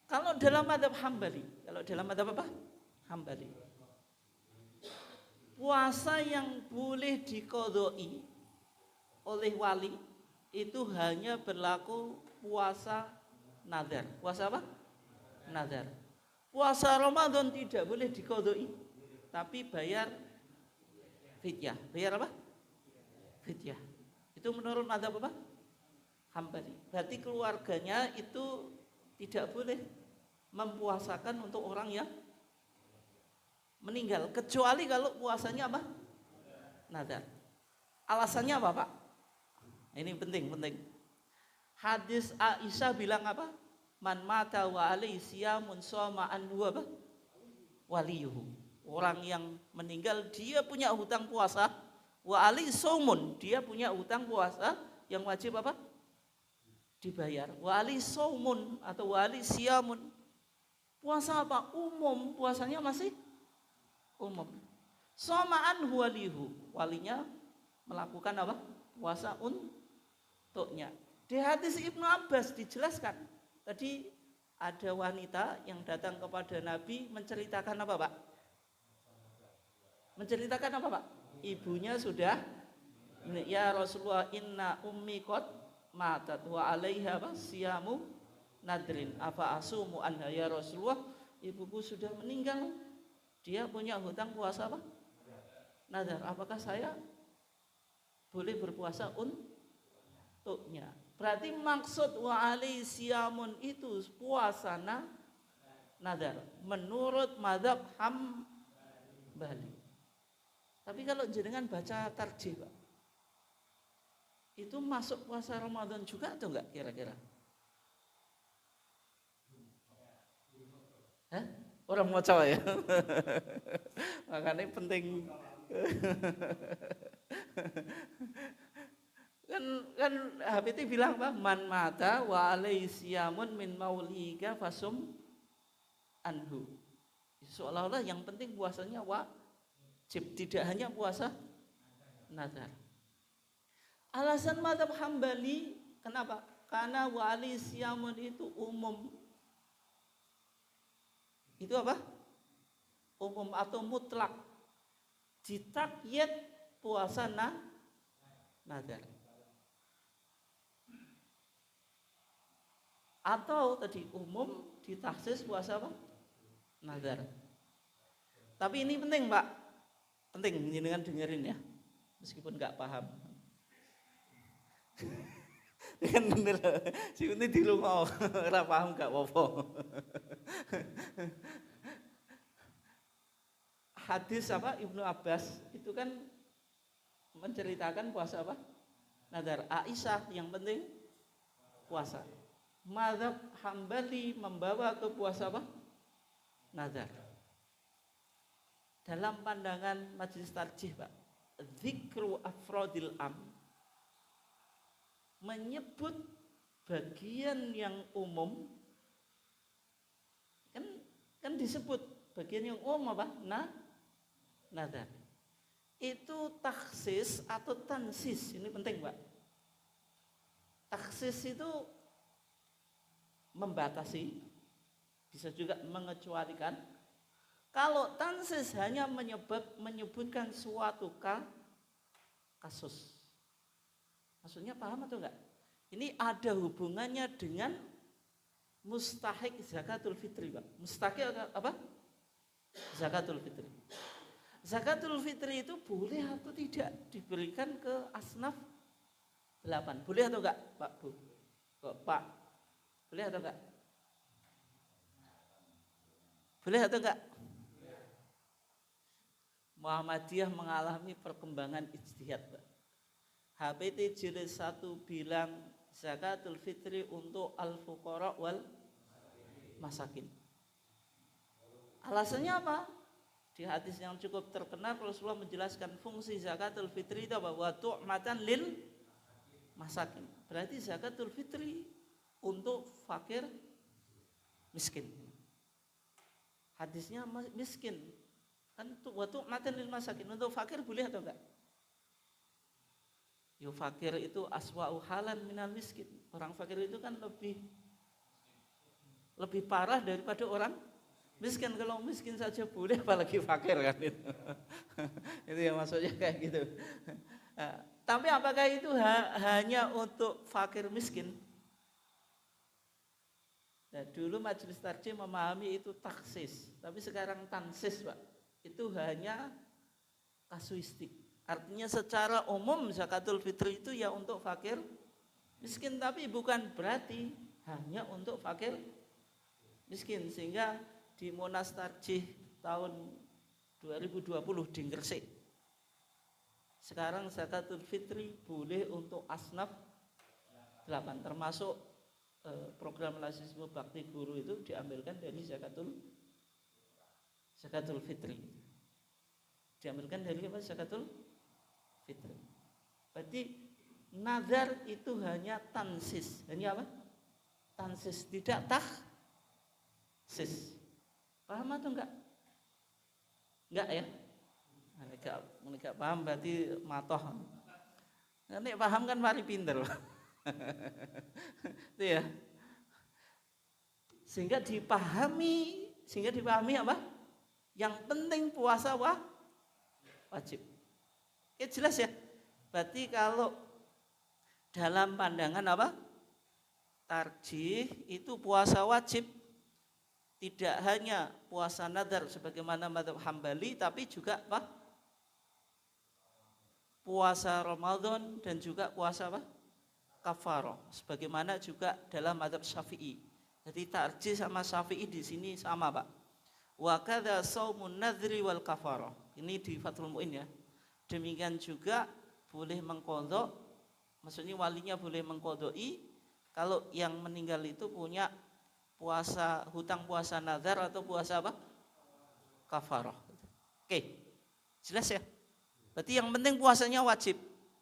S1: Kalau dalam mazhab Hambali, kalau dalam mazhab apa? Hambali. puasa yang boleh diqodoi oleh wali itu hanya berlaku puasa nazar. Puasa apa? Nazar. Puasa Ramadan tidak boleh diqodoi, tapi bayar fidyah. Bayar apa? Fidyah. Itu menurut mazhab apa? Hambali. Berarti keluarganya itu tidak boleh mempuasakan untuk orang yang meninggal, kecuali kalau puasanya apa? Nazar. Alasannya apa, Pak? Ini penting. Hadis Aisyah bilang apa? Man mata wa alaihi siyamun shoma anhu apa? Waliyuhu. Orang yang meninggal dia punya hutang puasa, wa alaihi saumun, dia punya hutang puasa yang wajib apa? Dibayar. Wa alaihi saumun atau wa alaihi siyamun. Puasa apa? Umum, puasanya masih umum. Soma'an walihu, walinya melakukan apa? Puasa untuknya. Di hadis Ibnu Abbas dijelaskan. Tadi ada wanita yang datang kepada Nabi menceritakan apa, Pak? Menceritakan apa, Pak? Ibunya sudah, ya Rasulullah, inna ummi qad matat wa alaiha siyamu nadrin afa asumu anha, ya Rasulullah, ibuku sudah meninggal, dia punya hutang puasa apa? Nazar. Apakah saya boleh berpuasa untuknya? Berarti maksud wa alaihi siyamun itu puasa nazar menurut mazhab Hambali. Tapi kalau jenengan baca tarjih, Pak, itu masuk puasa Ramadan juga atau enggak kira-kira? Hah? Orang mau coba ya. Makanya penting. kan HPT bilang apa? Man mata wa alaihi siyamun min maulika fasum anhu. Seolah-olah yang penting puasanya wajib, tidak hanya puasa nazar. Alasan mazhab Hambali kenapa? Karena wa alaihi siyamun itu umum. Itu apa? Umum atau mutlak. Ditakyid puasa nazar. Atau tadi umum ditaksis puasa apa? Nazar. Tapi ini penting, Pak. Penting jenengan dengerin ya. Meskipun enggak paham. Kan bener. Si ini dilungau, ora paham enggak apa-apa. Hadis apa Ibnu Abbas itu kan menceritakan puasa apa? Nazar. Aisyah yang penting puasa. Mazhab Hambali membawa ke puasa apa? Nazar. Dalam pandangan majelis tarjih, Pak, dzikru afrodil am, menyebut bagian yang umum, kan disebut bagian yang umum apa? Nazar. Itu taksis atau tansis, ini penting, Pak. Taksis itu membatasi, bisa juga mengecualikan. Kalau tansis hanya menyebutkan suatu kasus. Maksudnya paham atau enggak? Ini ada hubungannya dengan mustahik zakatul fitri, Pak. Mustahik apa? Zakatul fitri. Zakatul fitri itu boleh atau tidak diberikan ke asnaf 8. Boleh atau enggak, Pak, Bu? Pak, boleh atau enggak? Boleh atau enggak? Muhammadiyah mengalami perkembangan ijtihad, Pak. HPT jilid 1 bilang zakatul fitri untuk al-fuqara wal masakin. Alasannya apa? Di hadis yang cukup terkenal Rasulullah menjelaskan fungsi zakatul fitri itu bahwa tu'matan lil masakin. Berarti zakatul fitri untuk fakir miskin. Hadisnya miskin. Kan waktu matan lil masakin, untuk fakir boleh atau enggak? Yo fakir itu aswa'u halan minal miskin. Orang fakir itu kan lebih parah daripada orang Miskin, kalau miskin saja boleh apalagi fakir kan itu. Itu ya maksudnya kayak gitu. Nah, tapi apakah itu hanya untuk fakir miskin? Nah, dulu majelis tarjih memahami itu taksis, tapi sekarang tansis, Pak. Itu hanya kasuistik. Artinya secara umum zakatul fitri itu ya untuk fakir miskin, tapi bukan berarti hanya untuk fakir miskin. Sehingga di Monas Tarjih tahun 2020 di Gresik, sekarang zakatul fitri boleh untuk asnaf 8, termasuk program lasisme bakti guru itu diambilkan dari zakatul fitri. Diambilkan dari apa? Zakatul fitri. Berarti nazar itu hanya tansis, hanya apa? Tansis, tidak tahsis. Paham atau enggak? Enggak ya? Enggak paham berarti matoh. Nek paham kan mari pinter. Itu ya. Sehingga dipahami apa? Yang penting puasa wajib. Ya jelas ya. Berarti kalau dalam pandangan apa? Tarjih itu puasa wajib. Tidak hanya puasa nadar sebagaimana mazhab Hambali, tapi juga apa? Puasa Ramadan dan juga puasa apa? Kafarah, sebagaimana juga dalam mazhab Syafi'i. Jadi tarjih sama Syafi'i di sini sama, Pak. Wa kadza shaumun nadri wal kafarah. Ini di Fathul Mu'in ya. Demikian juga boleh mengqadha, maksudnya walinya boleh mengqadai kalau yang meninggal itu punya puasa hutang puasa nazar atau puasa apa? Kafarah. Oke. Jelas ya? Berarti yang penting puasanya wajib.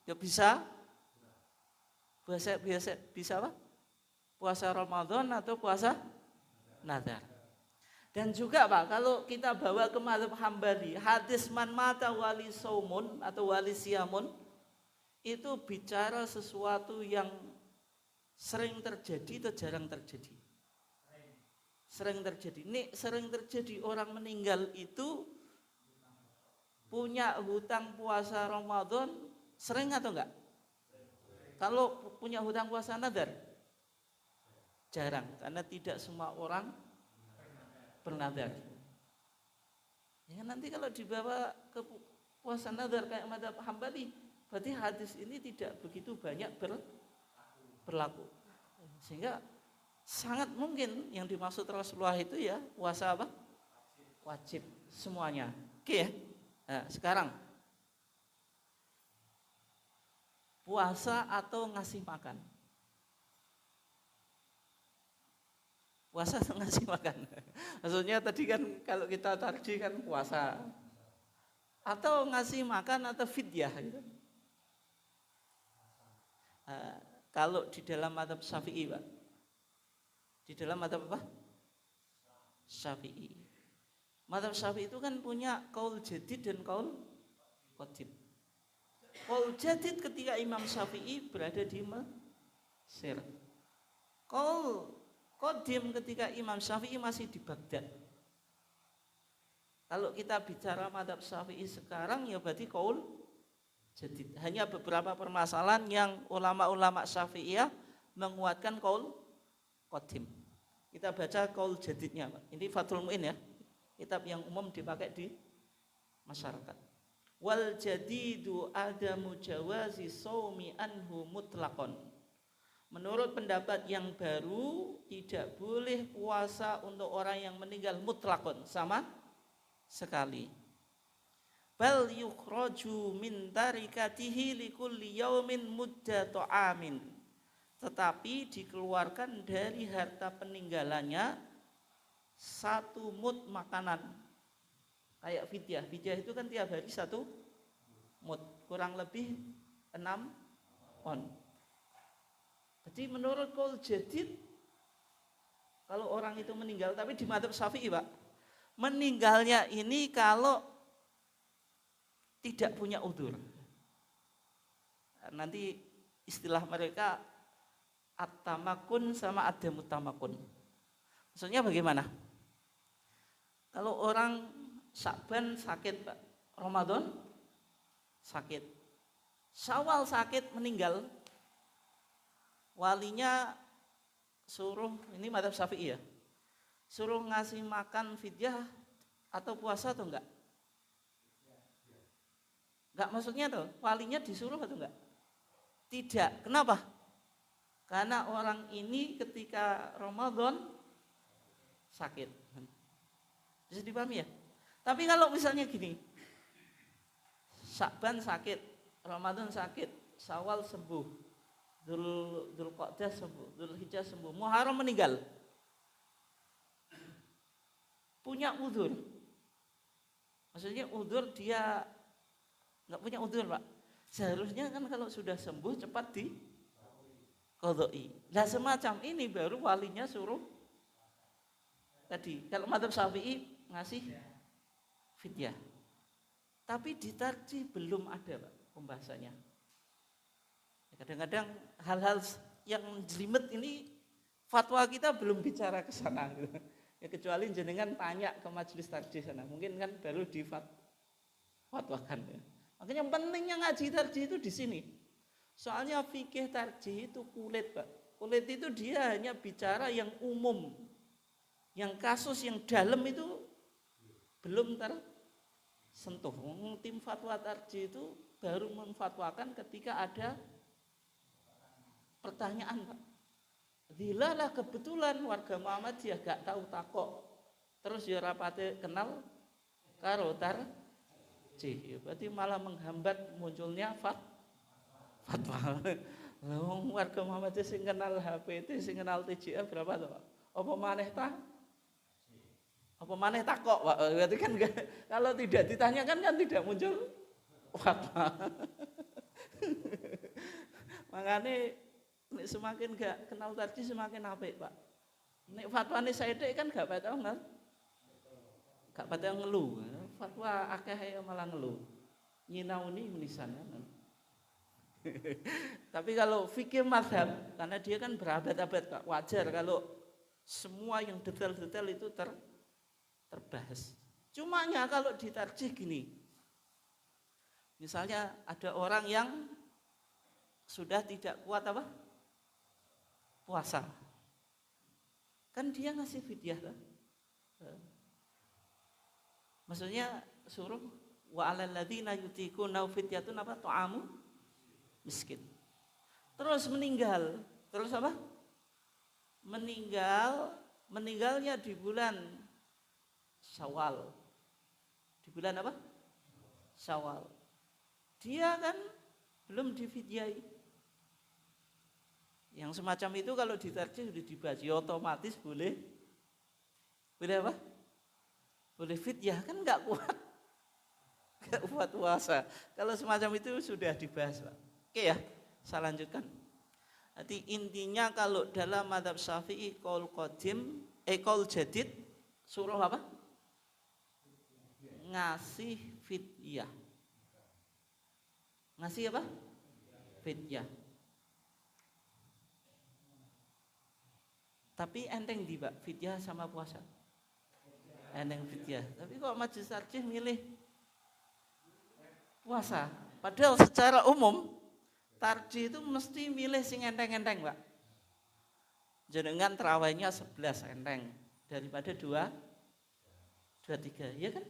S1: Ya bisa bisa apa? Puasa Ramadan atau puasa nazar. Dan juga Pak, kalau kita bawa ke mazhab Hambali, hadis man mata wali saumun atau wali siamun itu bicara sesuatu yang sering terjadi atau jarang terjadi. Sering terjadi. Nih sering terjadi orang meninggal itu punya hutang puasa Ramadan, sering atau enggak? Kalau punya hutang puasa nazar, jarang, karena tidak semua orang bernazar. Ya nanti kalau dibawa ke puasa nazar kayak mazhab Hambali, berarti hadis ini tidak begitu banyak berlaku. Sehingga sangat mungkin yang dimaksud Rasulullah itu ya puasa apa? Wajib semuanya. Oke ya. Nah, sekarang puasa atau ngasih makan? Puasa atau ngasih makan? Maksudnya tadi kan kalau kita tarjih kan puasa. Atau ngasih makan atau fidyah gitu. Kalau di dalam mazhab Syafi'i, Pak. Di dalam mazhab apa? Syafi'i. Mazhab Syafi'i itu kan punya qaul jadid dan qaul qadim. Qaul jadid ketika Imam Syafi'i berada di Mesir. Qaul qadim ketika Imam Syafi'i masih di Baghdad. Kalau kita bicara mazhab Syafi'i sekarang ya berarti qaul jadid. Hanya beberapa permasalahan yang ulama-ulama Syafi'iyah menguatkan qaul qadim. Kita baca qaul jadidnya, Pak. Ini Fathul Mu'in ya. Kitab yang umum dipakai di masyarakat. Wal jadidu adamu jawazi shaumi anhu mutlaqan. Menurut pendapat yang baru, tidak boleh puasa untuk orang yang meninggal mutlaqan, sama sekali. Bal yukhraju min tarikatihi likulli yaumin muddatu amin. Tetapi dikeluarkan dari harta peninggalannya satu mud makanan, kayak fidyah. Fidyah itu kan tiap hari satu mud, kurang lebih 6 on. Jadi menurut qaul jadid, kalau orang itu meninggal, tapi di mazhab Syafi'i, Pak, meninggalnya ini kalau tidak punya udzur. Nanti istilah mereka at-tamakun sama ad-damut tamakun. Maksudnya bagaimana? Kalau orang Sya'ban sakit Pak, Ramadan sakit, Syawal sakit meninggal, walinya suruh, ini madzhab Syafi'i ya, suruh ngasih makan fidyah atau puasa atau enggak? Enggak, maksudnya tuh walinya disuruh atau enggak? Tidak. Kenapa? Karena orang ini ketika Ramadan sakit. Bisa dipahami ya? Tapi kalau misalnya gini, Sya'ban sakit, Ramadan sakit, Syawal sembuh, Dzulqa'dah sembuh, Dzulhijjah sembuh, Muharram meninggal, punya udzur. Maksudnya udzur, dia nggak punya udzur Pak. Seharusnya kan kalau sudah sembuh cepat di qadha'i. Nah semacam ini baru walinya suruh tadi. Kalau madzhab Syafi'i ngasih fidyah. Tapi di tarjih belum ada Pak pembahasannya. Kadang-kadang hal-hal yang jelimet ini fatwa kita belum bicara ke sana gitu. Ya kecuali jenengan tanya ke majelis tarjih sana, mungkin kan baru difatwakan ya. Makanya pentingnya ngaji tarjih itu di sini. Soalnya fikih tarjih itu kulit Pak. Kulit itu dia hanya bicara yang umum. Yang kasus yang dalam itu belum tersentuh. Tim fatwa tarjih itu baru memfatwakan ketika ada pertanyaan Pak. Dilalah kebetulan warga Muhammadiyah gak tahu takok, terus ya rapate kenal karo tarjih, berarti malah menghambat munculnya fatwa. Warga Muhammadiyah sing kenal HPT, sing kenal TJA berapa tuh Pak? Apa maneh takok Pak? Berarti kan kalau tidak ditanyakan kan tidak muncul fatwa. Makanya semakin gak kenal tarjih semakin apik Pak. Nek fatwane saithik kan gak patah ngeluh. Fatwa akeh malah ngeluh. Nyinauni menisan. Tapi kalau fikih mazhab, karena dia kan berabad-abad Pak, wajar kalau semua yang detail-detail itu terbahas. Cumanya kalau di tarjih gini, misalnya ada orang yang sudah tidak kuat apa? Puasa, kan dia ngasih fidyah lah. Maksudnya suruh wa 'alal ladzina yutiquna fidyatun apa ta'amu miskin. Terus meninggal, terus apa? Meninggalnya di bulan Syawal. Di bulan apa? Syawal. Dia kan belum difidyai. Yang semacam itu kalau ditarjih sudah dibahas, ya otomatis boleh apa? Boleh fidyah, kan nggak kuat puasa. Kalau semacam itu sudah dibahas Pak. Oke ya, saya lanjutkan. Nanti intinya kalau dalam madzhab Syafi'i qaul qadim, qaul jadid suruh apa? Ngasih fidyah. Ngasih apa? Fidyah. Tapi enteng di Pak, fidyah sama puasa. Enteng fidyah. Tapi kok majelis tarjih milih puasa? Padahal secara umum tarjih itu mesti milih sing enteng-enteng Pak. Jenengan terawihnya 11 enteng daripada 2, 3, ya kan?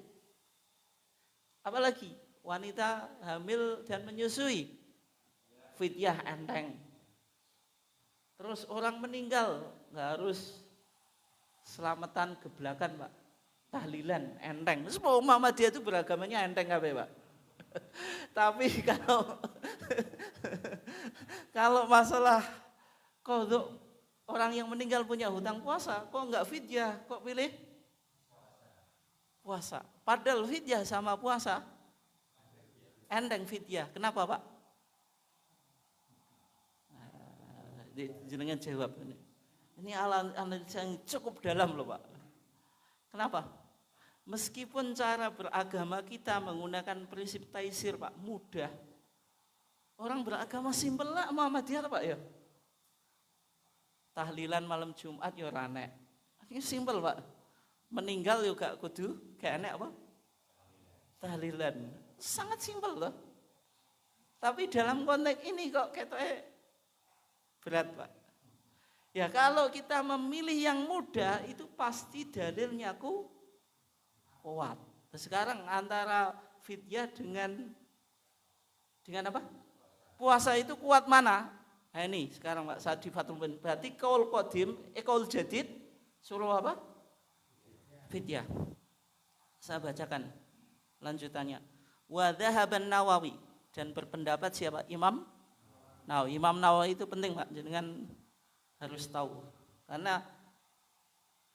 S1: Apalagi wanita hamil dan menyusui, fidyah enteng. Terus orang meninggal nggak harus selamatan geblakan Pak, tahlilan enteng. Semua Muhammadiyah itu beragamanya enteng apa Pak? Tapi kalau masalah qadha, orang yang meninggal punya hutang puasa, kok nggak fidyah, kok pilih puasa? Padahal fidyah sama puasa enteng fidyah. Kenapa Pak? Jenengan jawab ini. Ini analisa yang cukup dalam loh Pak. Kenapa? Meskipun cara beragama kita menggunakan prinsip taisir Pak, mudah. Orang beragama simpel lah Muhammadiyah Pak ya. Tahlilan malam Jumat ya rane. Ini simpel Pak. meninggal juga kudu gak enek apa? Tahlilan. Sangat simpel loh. Tapi dalam konteks ini kok ketoknya berat, Pak. Ya kalau kita memilih yang mudah itu pasti dalilnya kuat. Sekarang antara fidyah dengan apa? Puasa itu kuat mana? Nah ini sekarang Pak Sadi Fatul Bin. Berarti kaul qadim, kaul jadid suruh apa? Fidyah. Saya bacakan lanjutannya. Wa dhahaban Nawawi, dan berpendapat siapa? Imam Nawawi. Imam Nawawi itu penting Pak, jangan harus tahu. Karena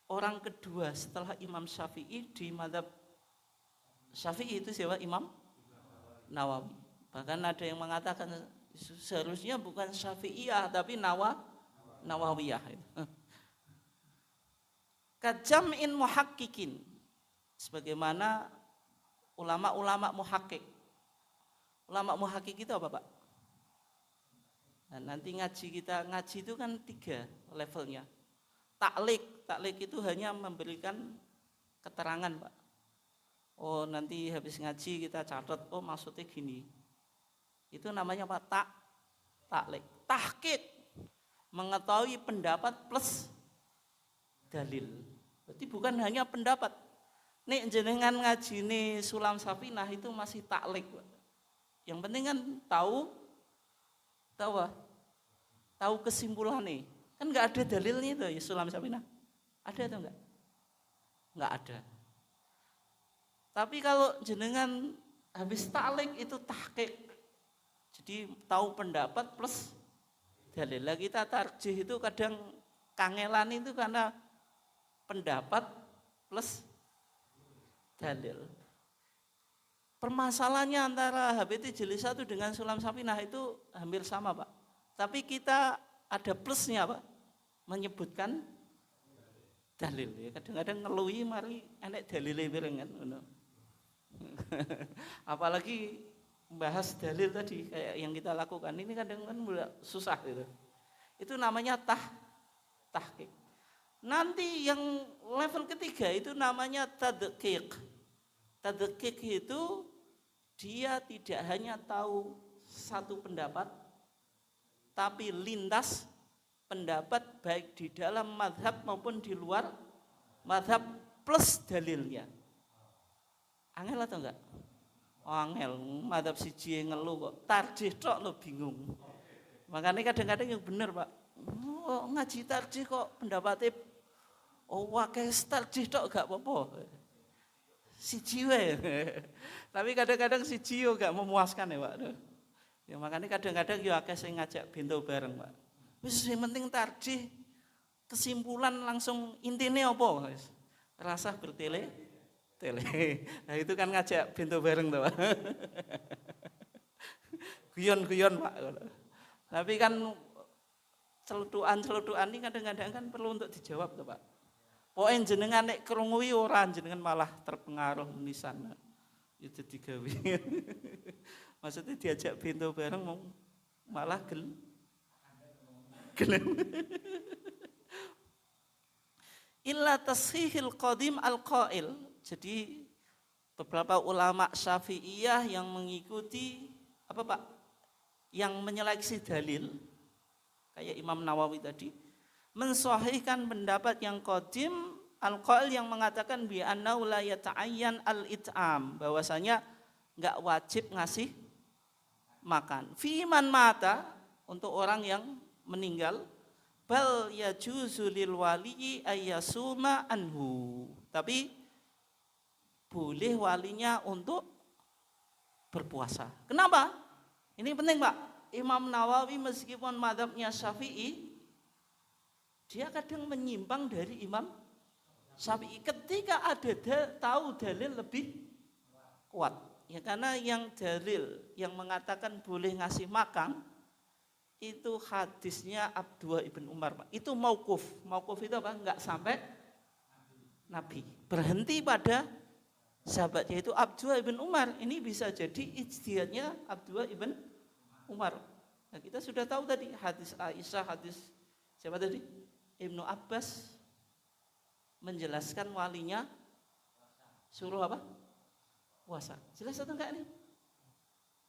S1: orang kedua setelah Imam Syafi'i di mazhab Syafi'i itu siapa? Imam Nawawi. Bahkan ada yang mengatakan seharusnya bukan Syafi'iyah tapi Nawawiyah. Kajam'in muhaqqiqin, sebagaimana ulama-ulama muhakkik. Ulama muhakkik itu apa Pak? Nah, nanti ngaji itu kan 3 levelnya. Taklik itu hanya memberikan keterangan Pak. Oh nanti habis ngaji kita catat, oh maksudnya gini. Itu namanya apa? Taklik. Tahqiq, mengetahui pendapat plus dalil. Berarti bukan hanya pendapat. Nek jenengan ngaji nih Sulam Safinah itu masih taklik. Yang penting kan tahu kesimpulannya. Kan nggak ada dalilnya itu ya Sulam Safinah. Ada atau enggak? Nggak ada. Tapi kalau jenengan habis taklik itu tahqiq. Jadi tahu pendapat plus dalil. Lah kita tarjih itu kadang kangelan itu karena pendapat plus dalil. Permasalahannya antara HBT Jilid 1 dengan Sulam Safinah itu hampir sama Pak. Tapi kita ada plusnya Pak, menyebutkan dalil. Ya, kadang-kadang ngeluhi mari enek dalile bareng kan. Apalagi membahas dalil tadi kayak yang kita lakukan ini kadang kan susah gitu. Itu namanya tahqiq. Nanti yang level ketiga itu namanya tadqiq. Tadqiq itu dia tidak hanya tahu satu pendapat, tapi lintas pendapat baik di dalam mazhab maupun di luar mazhab plus dalilnya. Angel atau enggak? Oh, angel, mazhab siji ngeluh kok tarjih tok lo bingung. Makanya kadang-kadang yang benar Pak. Oh, ngaji tarjih kok pendapatnya wakil tarjih tok gak apa-apa. Siji wae. Tapi kadang-kadang siji yo gak memuaskan ya Pak. Ya makanya kadang-kadang yo akeh sing ngajak bento bareng Pak. Wis sing penting tarjih, kesimpulan langsung intine apa? Rasa bertele. Nah itu kan ngajak bento bareng tuh Pak. Guyon-guyon Pak. Tapi kan celutukan ini kadang-kadang kan perlu untuk dijawab tuh Pak. Pokoknya jenengan nek krunguwi ora jenengan malah terpengaruh menisan. Itu digawe. Maksudnya diajak bento bareng malah gelem. Illa tashihil qadim al-qail. Jadi beberapa ulama Syafi'iyah yang mengikuti apa Pak? Yang menyeleksi dalil kayak Imam Nawawi tadi mensahihkan pendapat yang qadim al-qail yang mengatakan bi annahu la yata'ayyan al-it'am, bahwasanya enggak wajib ngasih makan. Fi man mata, untuk orang yang meninggal, bal yajuzu lil wali ayyasuma anhu. Tapi boleh walinya untuk berpuasa. Kenapa? Ini penting Pak. Imam Nawawi meskipun mazhabnya Syafi'i, dia kadang menyimpang dari Imam Syafi'i ketika ada tahu dalil lebih kuat. Ya karena yang dalil yang mengatakan boleh ngasih makan itu hadisnya Abdullah ibn Umar Pak. Itu mauquf. Mauquf itu apa? Enggak sampai Nabi. Berhenti pada sahabatnya itu Abdullah ibn Umar. Ini bisa jadi ijtihadnya Abdullah ibn Umar. Nah, kita sudah tahu tadi hadis Aisyah, hadis siapa tadi? Ibnu Abbas. menjelaskan walinya suruh apa? Puasa. Jelas atau enggak nih?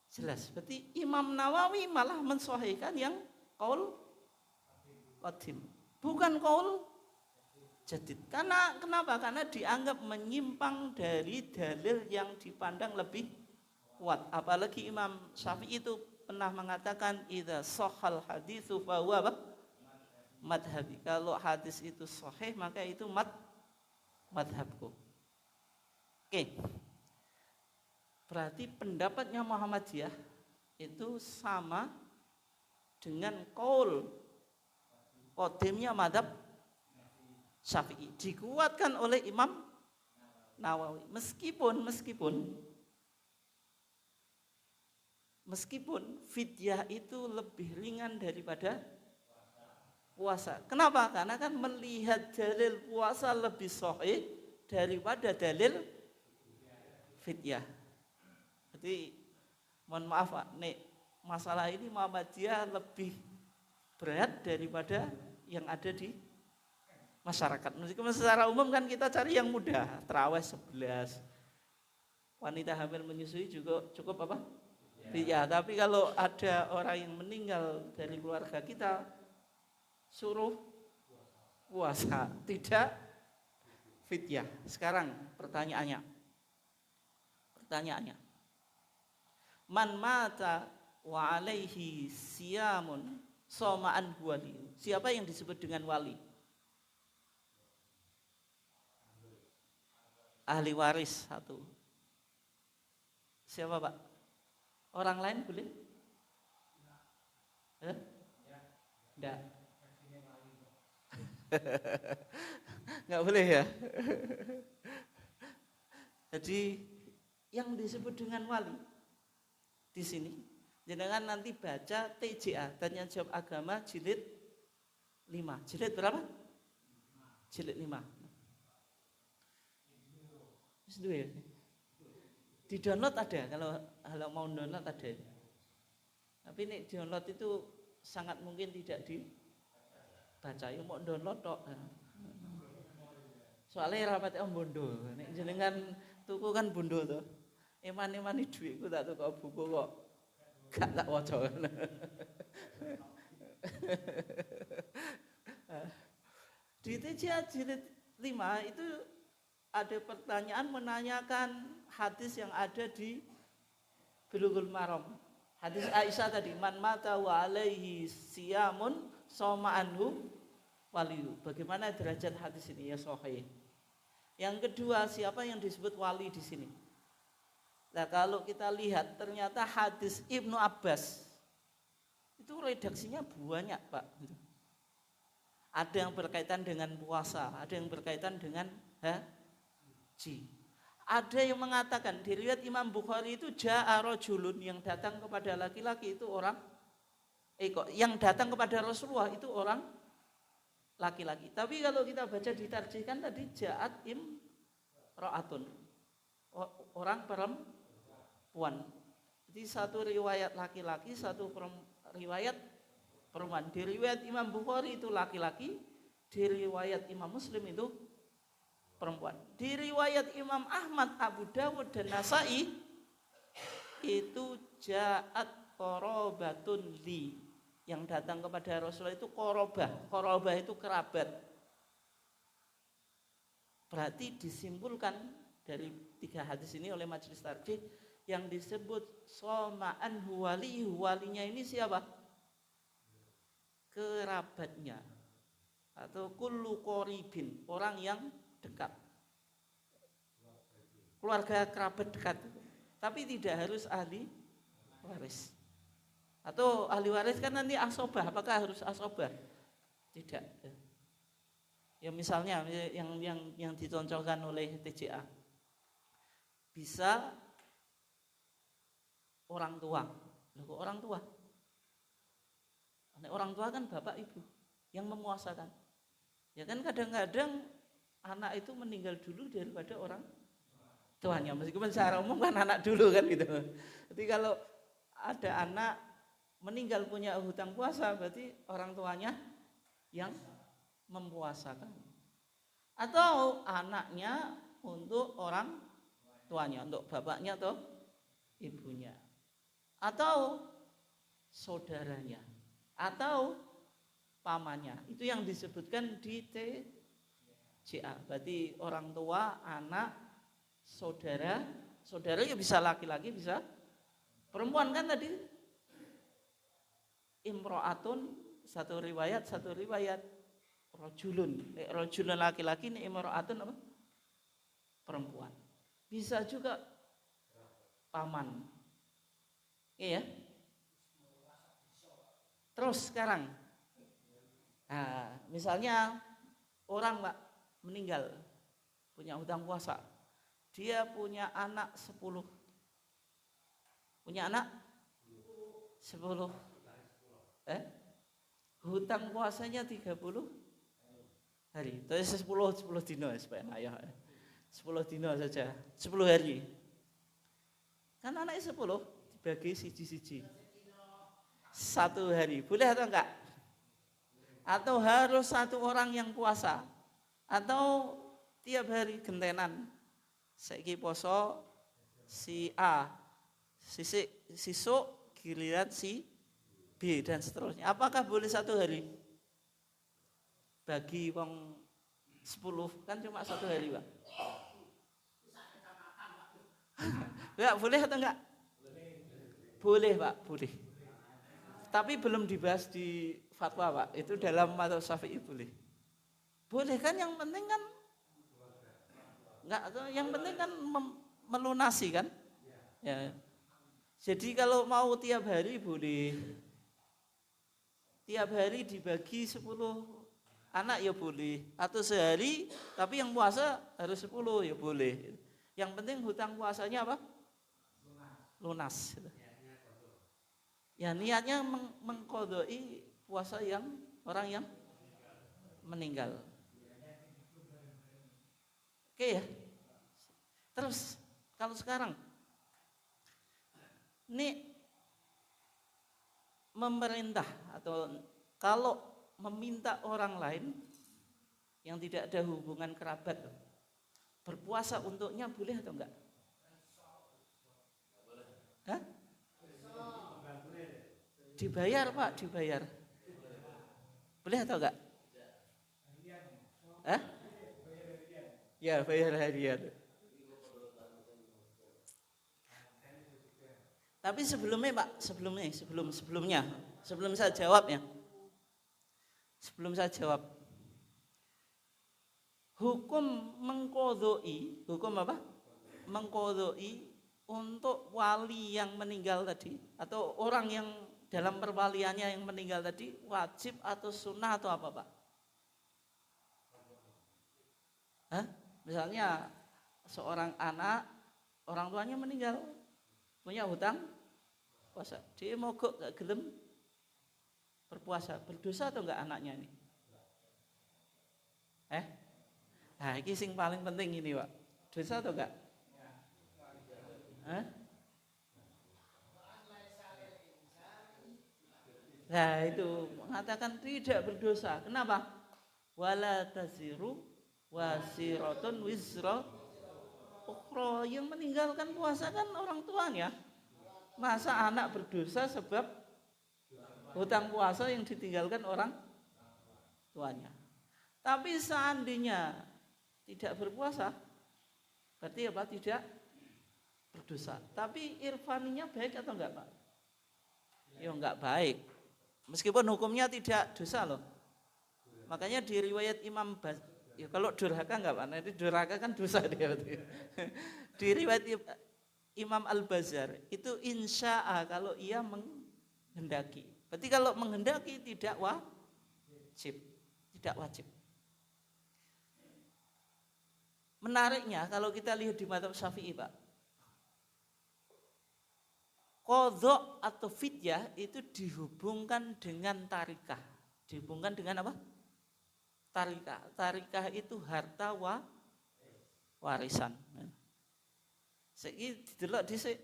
S1: Jelas. Berarti Imam Nawawi malah mensahihkan yang qaul qadim, bukan qaul jadid. Karena kenapa? Karena dianggap menyimpang dari dalil yang dipandang lebih kuat. Apalagi Imam Syafi'i itu pernah mengatakan idza shahhal haditsu fa huwa madhabi. Kalau hadis itu sahih maka itu madhabku. Oke. Berarti pendapatnya Muhammadiyah itu sama dengan qaul qadimnya madhab Syafi'i, dikuatkan oleh Imam Nawawi. Meskipun fidyah itu lebih ringan daripada puasa. Kenapa? Karena kan melihat dalil puasa lebih sahih daripada dalil fidyah. Jadi mohon maaf Pak, nek masalah ini Muhammadiyah lebih berat daripada yang ada di masyarakat. Meskipun secara umum kan kita cari yang mudah, tarawih 11. Wanita hamil menyusui juga cukup apa? Ya, tapi kalau ada orang yang meninggal dari keluarga kita suruh puasa, tidak fidyah. Sekarang pertanyaannya. Man mata wa alaihi siyamun soma'an wali. Siapa yang disebut dengan wali? Ahli waris satu. Siapa Pak? Orang lain boleh? Enggak. Enggak boleh ya? Jadi yang disebut dengan wali di sini, jenengan nanti baca TJA, Tanya Jawab Agama jilid 5. Jilid berapa? Jilid 5. Ya. Di download ada, kalau mau download ada. Tapi ini download itu sangat mungkin tidak dibaca. Ya mau download tok. Soalnya rapat om bondo. Nek jenengan tuku kan bondo to. Eman-emani dhuwitku tak tuku buku kok gak tak waca. Di TJA jilid 5 itu ada pertanyaan menanyakan hadis yang ada di Bulughul Maram. Hadis Aisyah tadi, man mata wa alaihi siyamun soma anhu waliyu. Bagaimana derajat hadis ini? Ya sahih. Yang kedua, siapa yang disebut wali di sini? Nah, kalau kita lihat ternyata hadis Ibnu Abbas itu redaksinya banyak, Pak. Ada yang berkaitan dengan puasa, ada yang berkaitan dengan haji. Ada yang mengatakan di riwayat Imam Bukhari itu ja'a rajulun, yang datang kepada laki-laki itu orang yang datang kepada Rasulullah itu orang laki-laki. Tapi kalau kita baca ditarjihkan tadi ja'at imra'atun, orang perempuan. Jadi satu riwayat laki-laki, satu riwayat perempuan. Di riwayat Imam Bukhari itu laki-laki, di riwayat Imam Muslim itu perempuan. Di riwayat Imam Ahmad, Abu Dawud dan Nasai itu ja'at qorobatun li, yang datang kepada Rasulullah itu korobah itu kerabat. Berarti disimpulkan dari 3 hadis ini oleh majelis tarjih, yang disebut soma'an huwali, walinya ini siapa? Kerabatnya, atau kullu qoribin, orang yang dekat, keluarga kerabat dekat, tapi tidak harus ahli waris. Atau ahli waris kan nanti asobah, apakah harus asobah? Tidak. Ya misalnya yang dicontohkan oleh TJA, bisa orang tua. Loh, orang tua? Orang tua kan bapak ibu yang memuasakan. Ya kan kadang-kadang anak itu meninggal dulu daripada orang tuanya, meskipun secara umum kan anak dulu kan gitu. Jadi kalau ada anak meninggal punya hutang puasa, berarti orang tuanya yang mempuasakan. atau anaknya untuk orang tuanya, untuk bapaknya atau ibunya, atau saudaranya, atau pamannya. Itu yang disebutkan di TJA. Berarti orang tua, anak, saudara, saudara ya bisa laki-laki, bisa perempuan kan tadi. Imro'atun satu riwayat rojulun. Rojulun laki-laki, ini imro'atun apa? Perempuan. Bisa juga paman. Iya. Terus sekarang, nah, misalnya orang Pak meninggal, punya hutang puasa, dia punya anak 10, punya anak 10, hutang puasanya 30 hari, terus 10 dino supaya ayah, 10 dino saja, 10 hari, kan anaknya 10 dibagi siji-siji, 1 hari, boleh atau enggak? Atau harus 1 orang yang puasa, atau tiap hari gentenan, saiki poso si A, sisuk giliran si B dan seterusnya. Apakah boleh 1 hari? Bagi wong 10 kan cuma 1 hari, Pak. Enggak boleh atau enggak? Boleh, Pak, boleh. Tapi belum dibahas di fatwa, Pak. Itu dalam mazhab Syafi'i boleh. Boleh kan, yang penting kan enggak, yang penting kan melunasi kan? Ya. Jadi kalau mau tiap hari boleh. Tiap hari dibagi 10 anak ya boleh, atau sehari tapi yang puasa harus 10 ya boleh. Yang penting hutang puasanya apa? Lunas. Ya niatnya mengqadai puasa yang orang yang meninggal. Oke ya. Terus kalau sekarang ini memerintah atau kalau meminta orang lain yang tidak ada hubungan kerabat berpuasa untuknya, boleh atau enggak? Hah? Dibayar, Pak, dibayar. Boleh atau enggak? Hah? Ya, bayar harian. Tapi sebelumnya, Pak, sebelum saya jawab ya. Sebelum saya jawab. Hukum mengqadai, hukum apa? Mengqadai untuk wali yang meninggal tadi, atau orang yang dalam perwaliannya yang meninggal tadi, wajib atau sunnah atau apa, Pak? Hah? Misalnya seorang anak, orang tuanya meninggal, punya hutang puasa, dia mogok gak gelem berpuasa, berdosa atau enggak anaknya ini? Nah, ini sing paling penting ini, Pak. Dosa atau enggak? Nah, itu mengatakan tidak berdosa. Kenapa? Wala taziru wasiratun wizra ukhra. Yang meninggalkan puasa kan orang tuanya. Masa anak berdosa sebab hutang puasa yang ditinggalkan orang tuanya? Tapi seandainya tidak berpuasa, berarti apa? Tidak berdosa. Tapi irfaninya baik atau enggak, Pak? Ya enggak baik. Meskipun hukumnya tidak dosa loh. Makanya di riwayat Imam ya kalau durhaka enggak, Pak? Nanti durhaka kan dosa dia. Di riwayat Imam Al-Bazzar itu insya'a, kalau ia menghendaki. Berarti kalau menghendaki tidak wajib. Tidak wajib. Menariknya kalau kita lihat di mazhab Syafi'i, Pak, qadha atau fidyah itu dihubungkan dengan tarikah. Dihubungkan dengan apa? Tarikah. Tarikah itu harta warisan. Saiki didelok dhisik,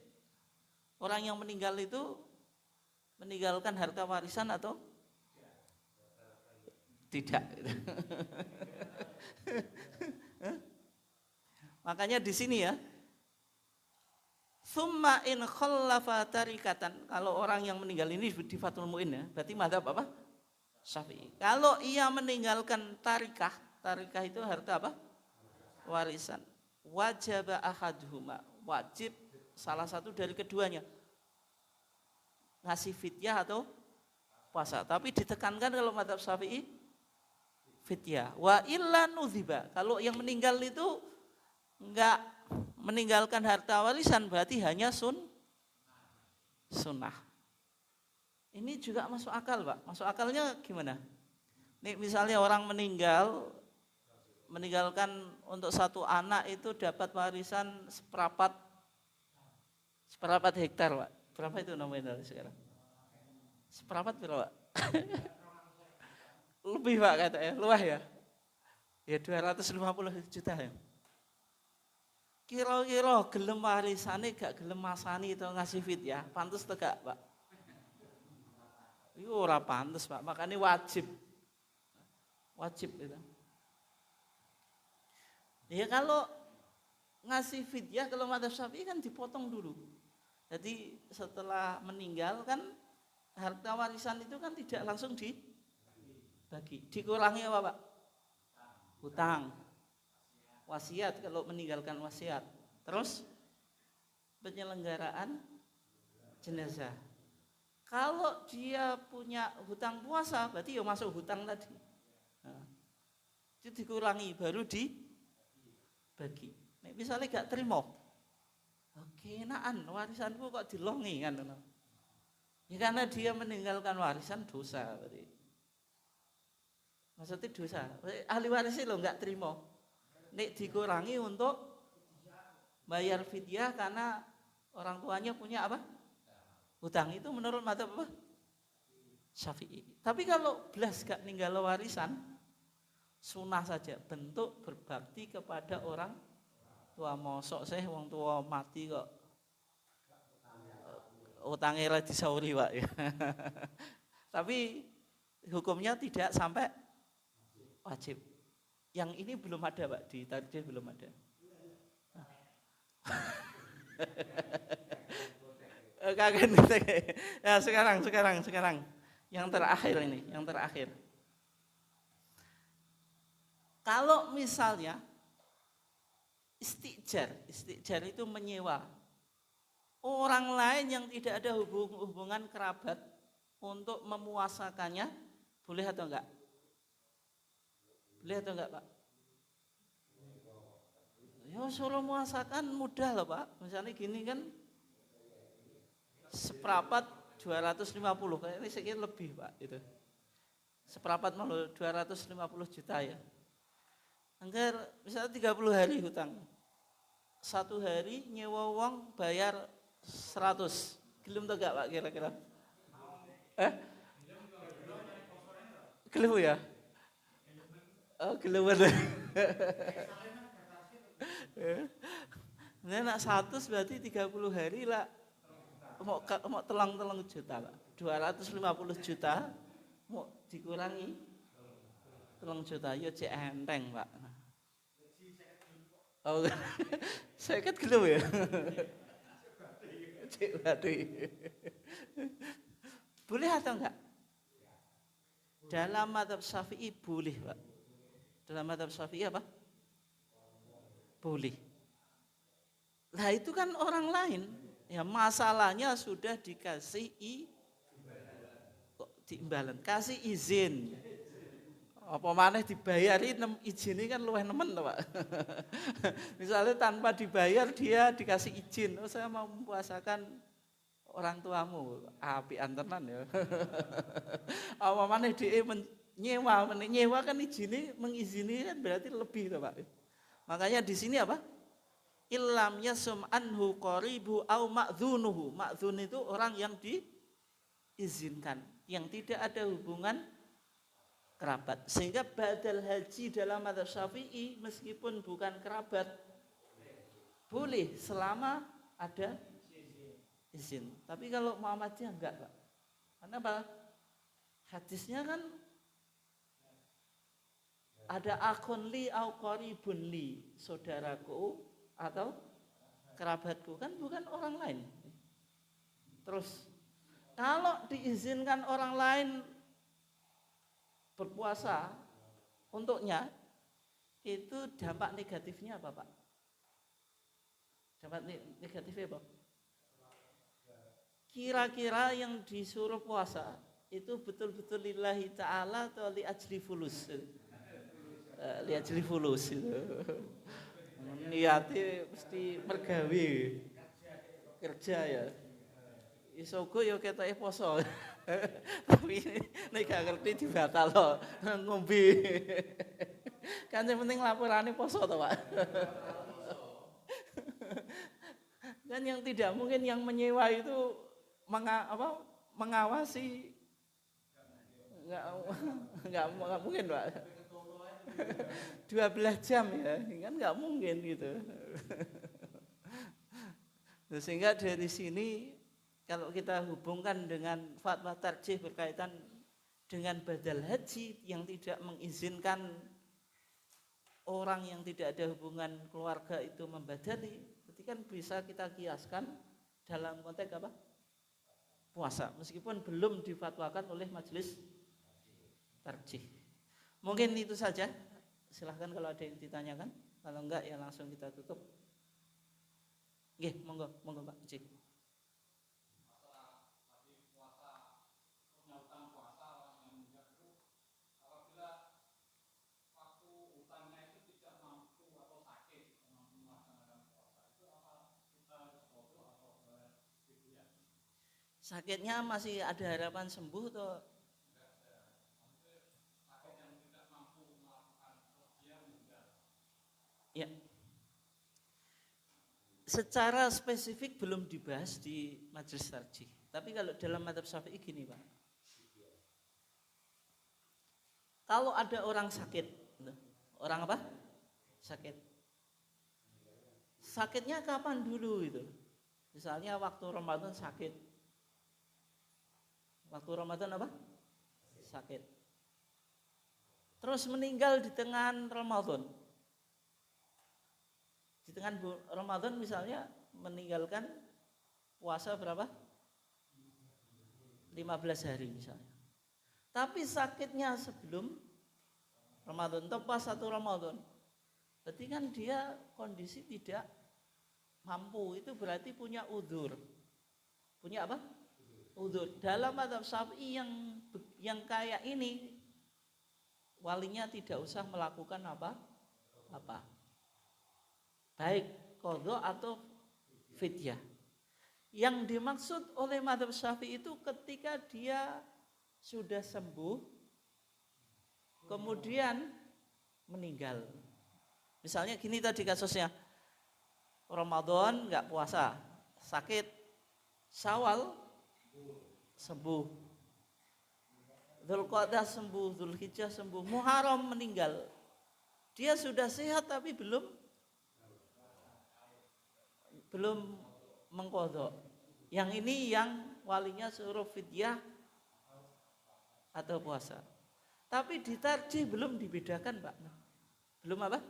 S1: orang yang meninggal itu meninggalkan harta warisan atau tidak? Makanya di sini ya, summa in khallafa tarikatan. Kalau orang yang meninggal ini di Fathul Mu'in ya, berarti mazhab apa? Syafi'i. Kalau ia meninggalkan tarikah itu harta apa? Warisan. Wajib ahaduhuma, wajib salah satu dari keduanya ngasih fidyah atau puasa. Tapi ditekankan kalau mazhab Syafi'i fidyah. Wa illa nudziba. Kalau yang meninggal itu enggak meninggalkan harta warisan berarti hanya sunnah. Ini juga masuk akal, Pak. Masuk akalnya gimana? Nih misalnya orang meninggalkan untuk satu anak itu dapat warisan seperempat hektar, Pak. Berapa itu nominal sekarang? Seperempat berapa, Pak? Lebih, Pak, katanya. Luah ya? Ya 250 juta ya. Kira-kira gelem warisane gak gelem masani itu ngasih fidyah, pantes tegak, Pak? Itu ora pantes, Pak. Makanya wajib itu. Ya kalau ngasih fidyah kalau mazhab Syafi'i kan dipotong dulu. Jadi setelah meninggal kan harta warisan itu kan tidak langsung dibagi. Dikurangi apa, Pak? Hutang. Wasiat kalau meninggalkan wasiat. Terus penyelenggaraan jenazah. Kalau dia punya hutang puasa berarti ya masuk hutang tadi. Nah, itu dikurangi baru dibagi. Nek misalnya gak terima, oke, naan warisanku kok dilongi kan? Ya karena dia meninggalkan warisan dosa berarti. Maksudnya dosa. Ahli warisnya lo nggak terima. Nek dikurangi untuk bayar fidyah karena orang tuanya punya apa? Hutang. Itu menurut mazhab apa? Syafi'i. Tapi kalau belas gak ninggal warisan, sunah saja, bentuk berbakti kepada orang tua. Mosok saya wong tua mati kok utangnya lagi disauri, Pak. Tapi hukumnya tidak sampai wajib. Yang ini belum ada, Pak, di tarjih belum ada. Kaget. Ya sekarang. Yang terakhir. Kalau misalnya istijar itu menyewa orang lain yang tidak ada hubungan kerabat untuk memuasakannya, boleh atau enggak? Boleh atau enggak, Pak? Ya suruh muasakan mudah loh, Pak. Misalnya gini kan, seperempat 250, kayaknya sedikit lebih, Pak, itu. Seperempat malu 250 juta ya. Anggar misalnya 30 hari hutang. 1 hari nyewa uang bayar 100. Gelem atau enggak, Pak, kira-kira? Gelem ya? Oh, gelem. Nah, nak 100 berarti 30 hari lah. Mau telang juta, Pak. 250 juta mau dikurangi telang juta, ya cek enteng, Pak. Oh, saya kan gelem ya. Cek bati. Boleh atau enggak? Dalam mazhab Syafi'i boleh, Pak. Dalam mazhab Syafi'i apa? Boleh. Nah itu kan orang lain. Ya masalahnya sudah dikasih imbalan, kasih izin. Apa maneh dibayari izin ini kan luwih nemen to, Pak. Misalnya tanpa dibayar dia dikasih izin, oh saya mau mempuasakan orang tuamu, apian tenan ya. Apa maneh dhek nyewa kan izine mengizini kan berarti lebih to, Pak. Makanya di sini apa? Illam yasum anhu qaribu au ma'dzunuhu. Ma'dzun itu orang yang diizinkan, yang tidak ada hubungan kerabat. Sehingga badal haji dalam mazhab Syafi'i meskipun bukan kerabat boleh selama ada izin. Tapi kalau Muhammadiyah enggak, Pak. Karena apa? Hadisnya kan ada akun li au qaribun li, saudaraku atau kerabatku, kan bukan orang lain. Terus kalau diizinkan orang lain berpuasa untuknya, itu dampak negatifnya apa, Pak? Dampak negatifnya apa? Kira-kira yang disuruh puasa itu betul-betul lillahi ta'ala atau li ajli fulus? Li ajli fulus itu. Niatnya mesti mergawe kerja ya. Isogo ya ketoke poso. Tapi nek gak ngerti dibatalo ngombe. Kan yang penting laporane poso to, Pak. Kan yang tidak mungkin yang menyewa itu mengawasi enggak mungkin, Pak. 12 jam ya, kan enggak mungkin gitu. Sehingga dari sini kalau kita hubungkan dengan fatwa tarjih berkaitan dengan badal haji yang tidak mengizinkan orang yang tidak ada hubungan keluarga itu membadali, berarti kan bisa kita kiaskan dalam konteks apa? Puasa, meskipun belum difatwakan oleh majelis tarjih. Mungkin itu saja. Silahkan kalau ada yang ditanyakan. Kalau enggak ya langsung kita tutup. Nggih, monggo Pak Cik. Sakitnya masih ada harapan sembuh atau? Ya. Secara spesifik belum dibahas di majelis tarjih. Tapi kalau dalam mazhab Syafi'i gini, Pak. Kalau ada orang sakit, orang apa? Sakit. Sakitnya kapan dulu itu? Misalnya waktu Ramadan sakit. Waktu Ramadan apa? Sakit. Terus meninggal di tengah Ramadan. Di tengah Ramadan misalnya meninggalkan puasa berapa? 15 hari misalnya. Tapi sakitnya sebelum Ramadan, tepat 1 Ramadan. Berarti kan dia kondisi tidak mampu, itu berarti punya udzur. Punya apa? Udzur. Dalam mazhab Syafi'i yang kayak ini walinya tidak usah melakukan apa? Baik qadha atau fidyah. Yang dimaksud oleh mazhab Syafi'i itu ketika dia sudah sembuh kemudian meninggal. Misalnya gini tadi kasusnya. Ramadan enggak puasa, sakit. Syawal sembuh. Dzulqa'dah sembuh, Dzulhijjah sembuh, Muharram meninggal. Dia sudah sehat tapi belum mengqadha. Yang ini yang walinya suruh fidyah atau puasa. Tapi di tarjih belum dibedakan, Pak. Belum apa?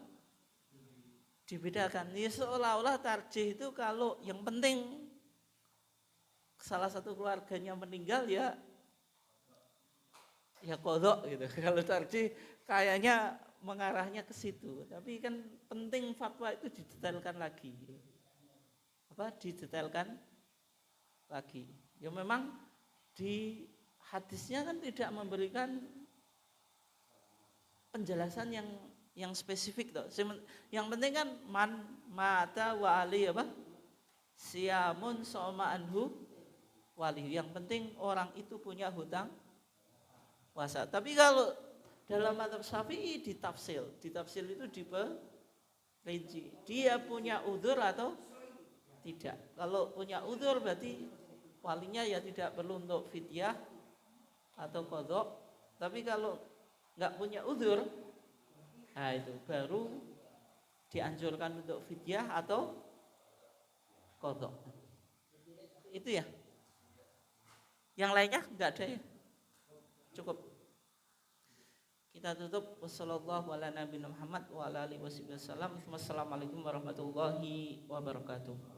S1: Dibedakan. Ya seolah-olah tarjih itu kalau yang penting salah satu keluarganya meninggal ya qadha gitu. Kalau tarjih kayaknya mengarahnya ke situ. Tapi kan penting fatwa itu didetailkan lagi. Didetailkan lagi. Ya memang di hadisnya kan tidak memberikan penjelasan yang spesifik toh. Yang penting kan man mata wa ali apa? Siamun soma anhu wali. Yang penting orang itu punya hutang puasa. Tapi kalau dalam mazhab Syafi'i ditafsir itu diperinci. Dia punya udzur atau tidak. Kalau punya udzur berarti walinya ya tidak perlu untuk fidyah atau qadha. Tapi kalau enggak punya udzur, nah itu baru dianjurkan untuk fidyah atau qadha. Itu ya. Yang lainnya enggak ada ya. Cukup. Kita kita tutup. Wassalamualaikum warahmatullahi wabarakatuh.